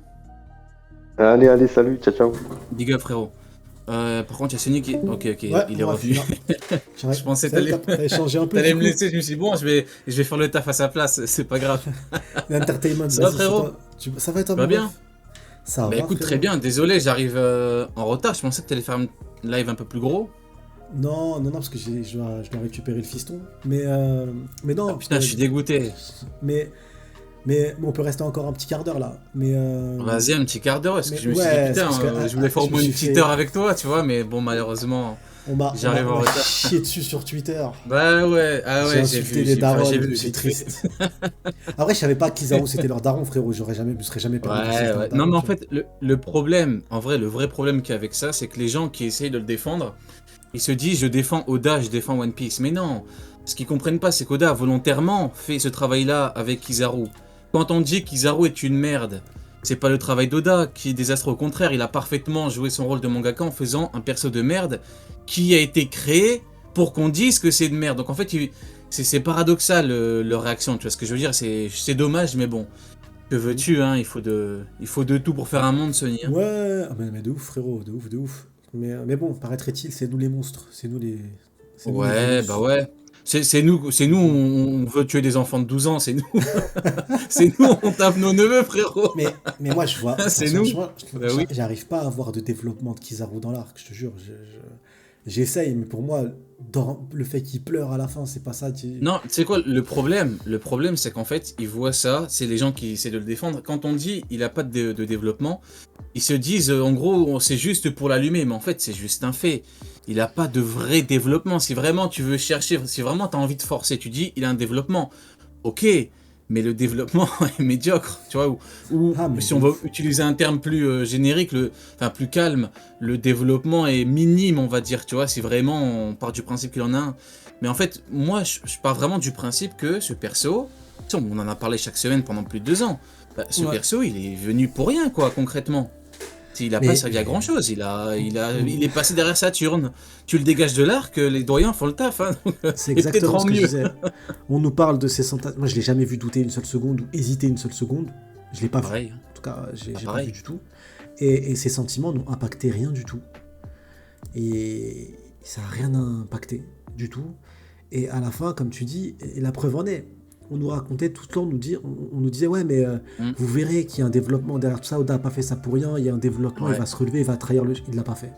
Allez, allez, salut, ciao, ciao. Big up, frérot. Par contre, il y a Sony qui. Ok, ok, Ouais, il est on va revenu. finir. Je pensais que Celle, t'as échangé un peu. t'allais Du me coup. laisser, je me suis dit, bon, je vais faire le taf à sa place, c'est pas grave. L'entertainment, Ça va, vas-y, frérot? ça va, toi, Ça va mon bien? ref? Ça Bah va, écoute, frérot. très bien, désolé, j'arrive en retard, je pensais que t'allais faire un live un peu plus gros. Non, non, non, parce que je dois récupérer le fiston. Mais non, Ah, parce putain, que- je suis dégoûté. mais on peut rester encore un petit quart d'heure là. Mais Vas-y, un petit quart d'heure, parce que mais je me suis ouais, dit, putain, c'est parce que, je voulais faire au je me moins une suis petite fait- heure avec toi, tu vois, mais bon, malheureusement, j'arrive on en m'a retard. chié dessus sur Twitter. Bah ouais, ah J'ai ouais, j'ai insulté vu, les darons, j'ai vu, c'est vite fait. triste. Après, je savais pas que Kizaru c'était leur daron, frérot. Je me serais jamais permis de dire que Ouais, c'était ouais. leur Non, daron, mais en tu vois. fait, le problème, en vrai, le vrai problème qu'il y a avec ça, c'est que les gens qui essayent de le défendre, ils se disent, je défends Oda, je défends One Piece. Mais non, ce qu'ils comprennent pas, c'est qu'Oda a volontairement fait ce travail-là avec Kizaru. Quand on dit Kizaru est une merde, c'est pas le travail d'Oda qui est désastreux. Au contraire, il a parfaitement joué son rôle de mangaka en faisant un perso de merde qui a été créé pour qu'on dise que c'est de merde. Donc en fait, c'est paradoxal leur réaction, tu vois ce que je veux dire, c'est dommage, mais bon. Que veux-tu, hein, il faut de tout pour faire un monde, Sony. Hein. Ouais, ah, mais de ouf, frérot, de ouf, de ouf. Mais bon, paraîtrait-il, c'est nous les monstres. C'est nous les Ouais, Vénus. bah ouais. C'est nous, on veut tuer des enfants de 12 ans, c'est nous. C'est nous, on tape nos neveux, frérot. Mais moi, je vois. C'est nous. franchement, Bah oui. J'arrive pas à avoir de développement de Kizaru dans l'arc, je te jure. J'essaye, mais pour moi, le fait qu'il pleure à la fin, c'est pas ça. Non, tu sais quoi, le problème, c'est qu'en fait, ils voient ça, c'est les gens qui essaient de le défendre. Quand on dit il a pas de développement, ils se disent en gros, c'est juste pour l'allumer, mais en fait, c'est juste un fait. Il a pas de vrai développement. Si vraiment tu veux chercher, si vraiment tu as envie de forcer, tu dis il a un développement. Ok, mais le développement est médiocre, tu vois. Ou mais si on veut utiliser un terme plus générique, enfin plus calme, le développement est minime, on va dire, tu vois. Si vraiment on part du principe qu'il en a un. Mais en fait, moi, je pars vraiment du principe que ce perso, tu sais, on en a parlé chaque semaine pendant plus de 2 ans. Bah, ce perso, il est venu pour rien, quoi, concrètement. Il a pas servi à grand chose, il est passé derrière Saturne. Tu le dégages de l'arc, les doyens font le taf. Hein, c'est exactement ce que je disais. On nous parle de ces centaines. Moi, je l'ai jamais vu douter une seule seconde ou hésiter une seule seconde. Je l'ai pas vu. En tout cas, j'ai pas vu du tout. Et ses sentiments n'ont impacté rien du tout. Et ça n'a rien impacté du tout. Et à la fin, comme tu dis, et la preuve en est. On nous racontait tout le temps, on nous disait ouais mais vous verrez qu'il y a un développement derrière tout ça, Oda n'a pas fait ça pour rien, il y a un développement, il va se relever, il va trahir il l'a pas fait.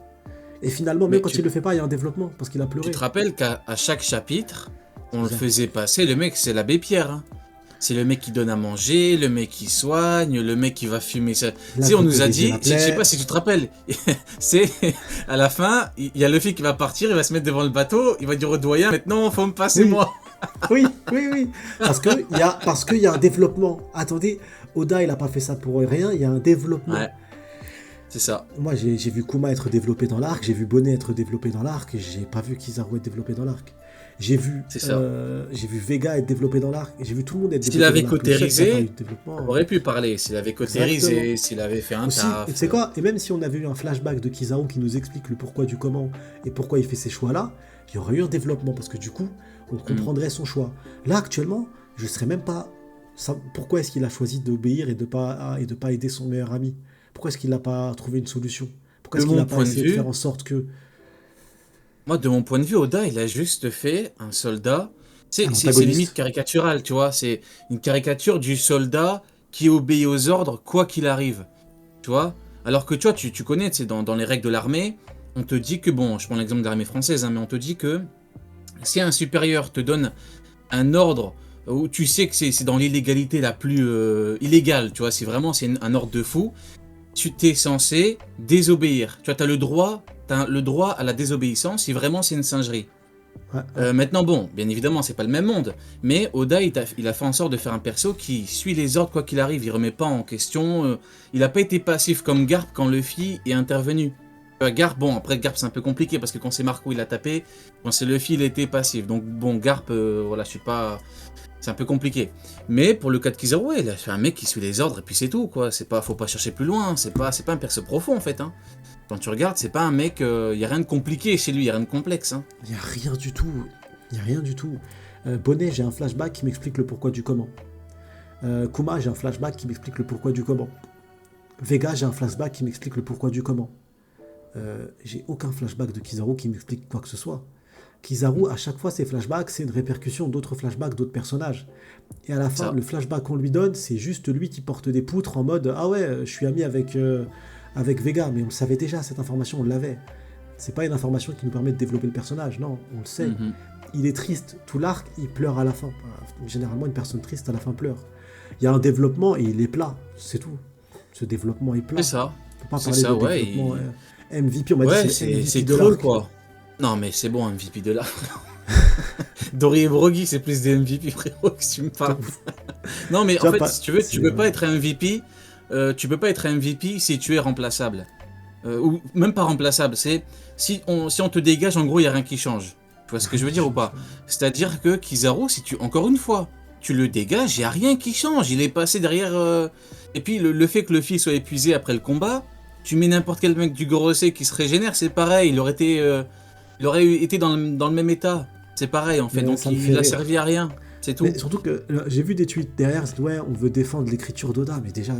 Et finalement, même quand il le fait pas, il y a un développement, parce qu'il a pleuré. Tu te rappelles qu'à chaque chapitre, on le faisait passer, le mec c'est l'abbé Pierre. Hein. C'est le mec qui donne à manger, le mec qui soigne, le mec qui va fumer ça. Tu sais, on nous a dit, je sais pas si tu te rappelles, c'est à la fin, il y a Luffy qui va partir, il va se mettre devant le bateau, il va dire au doyen, maintenant faut me passer moi. Oui. Parce qu'il y a un développement. Attendez, Oda, il a pas fait ça pour rien, il y a un développement. Ouais. C'est ça. Moi, j'ai vu Kuma être développé dans l'arc, j'ai vu Bonnet être développé dans l'arc, j'ai pas vu Kizaru être développé dans l'arc. J'ai vu Vega être développé dans l'arc, j'ai vu tout le monde être développé dans l'arc. S'il avait cautérisé, on aurait pu parler. S'il avait cautérisé, s'il avait fait un taf. Et tu sais quoi? Et même si on avait eu un flashback de Kizaru qui nous explique le pourquoi du comment et pourquoi il fait ces choix-là, il y aurait eu un développement parce que du coup, on comprendrait son choix. Là, actuellement, je ne serais même pas... Pourquoi est-ce qu'il a choisi d'obéir et de pas aider son meilleur ami? Pourquoi est-ce qu'il n'a pas trouvé une solution? Pourquoi est-ce qu'il n'a pas essayé de faire en sorte que... Moi, de mon point de vue, Oda, il a juste fait un soldat... C'est limite caricatural, tu vois. C'est une caricature du soldat qui obéit aux ordres quoi qu'il arrive. Tu vois? Alors que tu vois, tu connais, tu sais, dans les règles de l'armée, on te dit que... Bon, je prends l'exemple de l'armée française, hein, mais on te dit que... Si un supérieur te donne un ordre où tu sais que c'est dans l'illégalité la plus illégale, tu vois, c'est un ordre de fou, tu t'es censé désobéir. Tu vois, t'as le droit à la désobéissance si vraiment c'est une singerie. Maintenant, bon, bien évidemment, c'est pas le même monde, mais Oda, il a fait en sorte de faire un perso qui suit les ordres quoi qu'il arrive, il remet pas en question, il a pas été passif comme Garp quand Luffy est intervenu. Garp, bon, après Garp c'est un peu compliqué parce que quand c'est Marco il a tapé, quand c'est Luffy il était passif, donc bon, Garp, voilà, je suis pas... C'est un peu compliqué. Mais pour le cas de Kizaru, ouais, il a fait un mec qui suit les ordres et puis c'est tout, quoi. C'est pas, faut pas chercher plus loin, c'est pas un perso profond en fait, hein. Quand tu regardes, c'est pas un mec, y a rien de compliqué chez lui, y a rien de complexe, hein. Il y a rien du tout. Il y a rien du tout. Bonnet, j'ai un flashback qui m'explique le pourquoi du comment. Kuma, j'ai un flashback qui m'explique le pourquoi du comment. Vega, j'ai un flashback qui m'explique le pourquoi du comment. J'ai aucun flashback de Kizaru qui m'explique quoi que ce soit. Kizaru, à chaque fois, ses flashbacks, c'est une répercussion d'autres flashbacks, d'autres personnages. Et à la fin, le flashback qu'on lui donne, c'est juste lui qui porte des poutres en mode « Ah ouais, je suis ami avec Vega », mais on le savait déjà, cette information, on l'avait. C'est pas une information qui nous permet de développer le personnage, non, on le sait. Il est triste, tout l'arc, il pleure à la fin. Généralement, une personne triste, à la fin, pleure. Il y a un développement et il est plat, c'est tout. Ce développement est plat. C'est ça. On peut pas C'est parler ça, de ouais. développement MVP, on m'a Ouais, dit c'est MVP c'est de drôle, l'arc. quoi. Non, mais c'est bon, MVP de l'arc. Dory et Brogy, c'est plus des MVP, frérot, que tu me parles. Non, mais en fait, si tu veux, tu peux pas être un MVP. Tu peux pas être un MVP si tu es remplaçable. Ou même pas remplaçable. C'est si on te dégage, en gros, il y a rien qui change. Tu vois ce que je veux dire ou pas? C'est-à-dire que Kizaru, si tu, encore une fois, tu le dégages, il y a rien qui change. Il est passé derrière. Et puis le fait que Luffy soit épuisé après le combat, tu mets n'importe quel mec du Gorosei qui se régénère, c'est pareil. Il aurait été dans le même état. C'est pareil en fait. Mais Donc il a servi à rien. C'est tout. Mais surtout que j'ai vu des tweets derrière, c'est ouais, on veut défendre l'écriture d'Oda, mais déjà.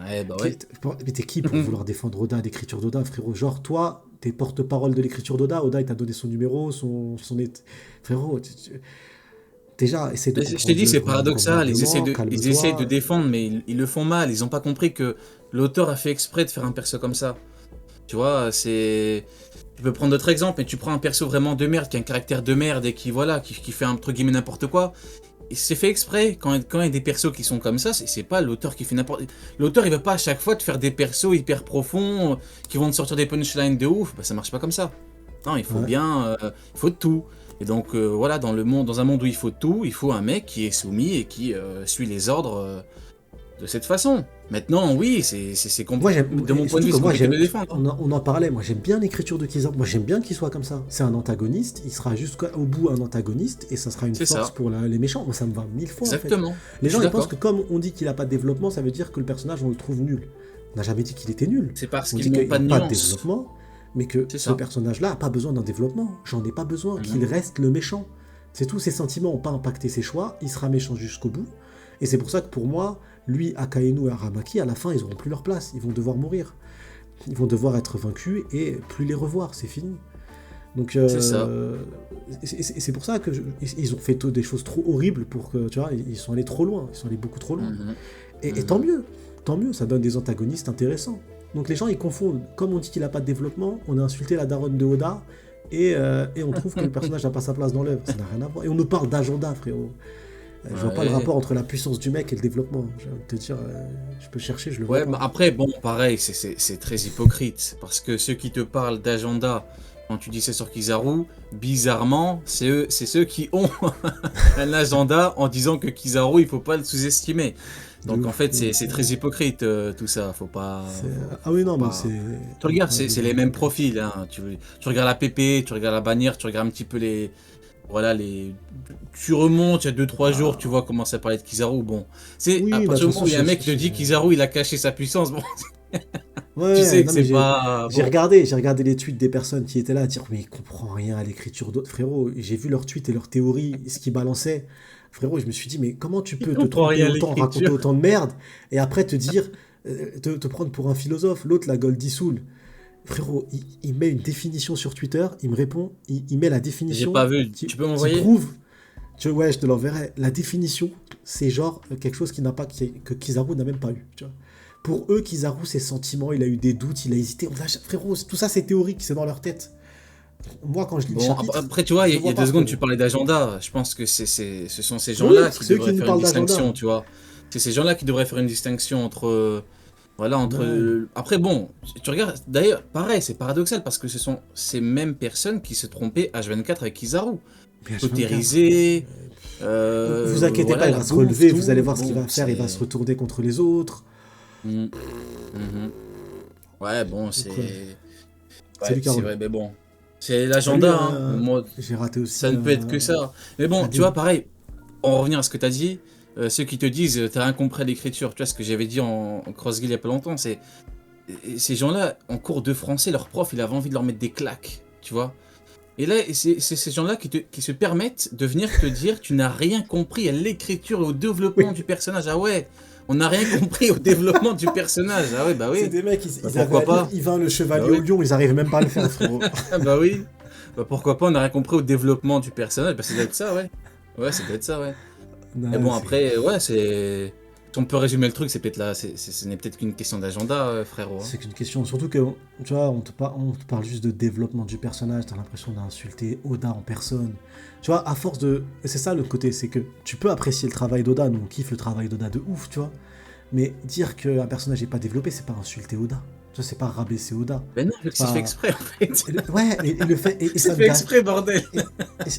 Ouais, bah ouais. Mais t'es qui pour vouloir défendre Oda, l'écriture d'Oda, frérot? Genre, toi, t'es porte-parole de l'écriture d'Oda, Oda, il t'a donné son numéro, frérot, déjà, essaie de. Je t'ai dit, c'est paradoxal. Ils essayent de défendre, mais ils le font mal. Ils ont pas compris que l'auteur a fait exprès de faire un perso comme ça. Tu vois, c'est. Tu peux prendre d'autres exemples, mais tu prends un perso vraiment de merde, qui a un caractère de merde et qui fait entre guillemets n'importe quoi. Et c'est fait exprès. Quand il y a des persos qui sont comme ça, c'est pas l'auteur qui fait n'importe. L'auteur, il va pas à chaque fois te faire des persos hyper profonds qui vont te sortir des punchlines de ouf. Bah, ça marche pas comme ça. Non, il faut bien, il faut de tout. Et donc voilà, dans un monde où il faut de tout, il faut un mec qui est soumis et qui suit les ordres de cette façon. Maintenant, oui, c'est compliqué. De mon point de vue, c'est compliqué de le défendre. On en parlait, moi j'aime bien l'écriture de Kizaru, moi j'aime bien qu'il soit comme ça. C'est un antagoniste, il sera jusqu'au bout un antagoniste, et ça sera une force pour les méchants. Moi ça me va 1000 fois. Exactement. En fait. Les gens ils pensent que comme on dit qu'il a pas de développement, ça veut dire que le personnage on le trouve nul. On n'a jamais dit qu'il était nul. C'est parce on qu'il dit n'a pas de développement, mais que ce personnage-là a pas besoin d'un développement. J'en ai pas besoin, qu'il reste le méchant. C'est tout, ses sentiments n'ont pas impacté ses choix, il sera méchant jusqu'au bout. Et c'est pour ça que pour moi, lui, Akainu et Aramaki, à la fin, ils n'auront plus leur place. Ils vont devoir mourir. Ils vont devoir être vaincus et plus les revoir. C'est fini. Donc, c'est ça. C'est pour ça que ils ont fait des choses trop horribles pour que, tu vois, ils sont allés trop loin. Ils sont allés beaucoup trop loin. Et tant mieux. Tant mieux, ça donne des antagonistes intéressants. Donc les gens, ils confondent. Comme on dit qu'il n'a pas de développement, on a insulté la daronne de Oda et on trouve que le personnage n'a pas sa place dans l'œuvre. Ça n'a rien à voir. Et on nous parle d'agenda, frérot. Je vois pas le rapport entre la puissance du mec et le développement. Je vais te dire, je peux chercher, je le vois pas. Bah après, bon, pareil, c'est très hypocrite. Parce que ceux qui te parlent d'agenda, quand tu dis c'est sur Kizaru, bizarrement, c'est ceux qui ont un agenda en disant que Kizaru, il faut pas le sous-estimer. Donc en fait, c'est très hypocrite tout ça. Faut pas. Ah oui, non, mais c'est. Tu regardes, c'est les mêmes profils. Hein. Tu regardes la PP, tu regardes la bannière, tu regardes un petit peu les. Voilà, tu remontes il y a 2-3 jours, tu vois comment ça parlait de Kizaru. Bon, à partir du moment où il y a un mec qui te dit Kizaru, il a caché sa puissance. Bon, tu sais que c'est pas. J'ai regardé les tweets des personnes qui étaient là à dire mais il comprend rien à l'écriture d'autres. Frérot, j'ai vu leurs tweets et leurs théories, ce qu'ils balançaient. Frérot, je me suis dit mais comment tu peux te tromper autant, raconter autant de merde et après te dire, te prendre pour un philosophe. L'autre, la Goldie Soul. Frérot, il met une définition sur Twitter, il me répond, il met la définition. J'ai pas vu, tu peux m'envoyer? Ouais, je te l'enverrai. La définition, c'est genre quelque chose que Kizaru n'a même pas eu. Tu vois. Pour eux, Kizaru, ses sentiments, il a eu des doutes, il a hésité. Frérot, tout ça c'est théorique, c'est dans leur tête. Moi, quand je lis le chapitre, après, tu vois, il y a 2 secondes, tu parlais d'agenda. Je pense que ce sont ces gens-là qui devraient faire une distinction, tu vois. C'est ces gens-là qui devraient faire une distinction entre Voilà, Ouais. Après, bon, tu regardes, d'ailleurs, pareil, c'est paradoxal parce que ce sont ces mêmes personnes qui se trompaient H24 avec Kizaru. Mais H24, Cautérisé, vous inquiétez voilà, pas, il la va se bouffe, relever, vous allez tout. voir ce qu'il Bon, va faire, il va se c'est. retourner contre les autres. Mhm, mhm. Ouais, bon, c'est. Donc, ouais. Ouais, Salut c'est Carole. vrai, mais bon. C'est Salut, l'agenda, hein. Moi, j'ai raté aussi ça ne peut être que ça. Mais bon, tu Adil. vois, pareil, en revenir à ce que tu as dit, ceux qui te disent t'as rien compris à l'écriture, tu vois ce que j'avais dit en cross-guild il y a pas longtemps, c'est ces gens-là, en cours de français, leur prof, il avait envie de leur mettre des claques, tu vois. Et là, c'est ces gens-là qui se permettent de venir te dire tu n'as rien compris à l'écriture et au développement Oui. du personnage. Ah ouais, on n'a rien compris au développement du personnage. Ah ouais, bah C'est oui. des mecs, ils Bah, avaient pourquoi à lire pas. Yvain le chevalier Bah oui. au lion, ils arrivent même pas à le faire, frérot. Ah bah oui. Bah pourquoi pas, on n'a rien compris au développement du personnage. Bah ça doit être ça, ouais. Ouais, ça doit être ça, ouais. Non, Mais bon, c'est- après, ouais, c'est. Si on peut résumer le truc, c'est peut-être là, ce n'est peut-être qu'une question d'agenda, frérot. Hein. C'est qu'une question, surtout que, tu vois, on te parle juste de développement du personnage, t'as l'impression d'insulter Oda en personne. Tu vois, à force de... Et c'est ça le côté, c'est que tu peux apprécier le travail d'Oda, nous on kiffe le travail d'Oda de ouf, tu vois. Mais dire qu'un personnage n'est pas développé, c'est pas insulter Oda. Tu vois, c'est pas rabaisser Oda. Mais non, vu que c'est Pas- fait exprès, en fait. Ouais, et le fait... Et ça C'est me fait gâche... exprès, bordel. et-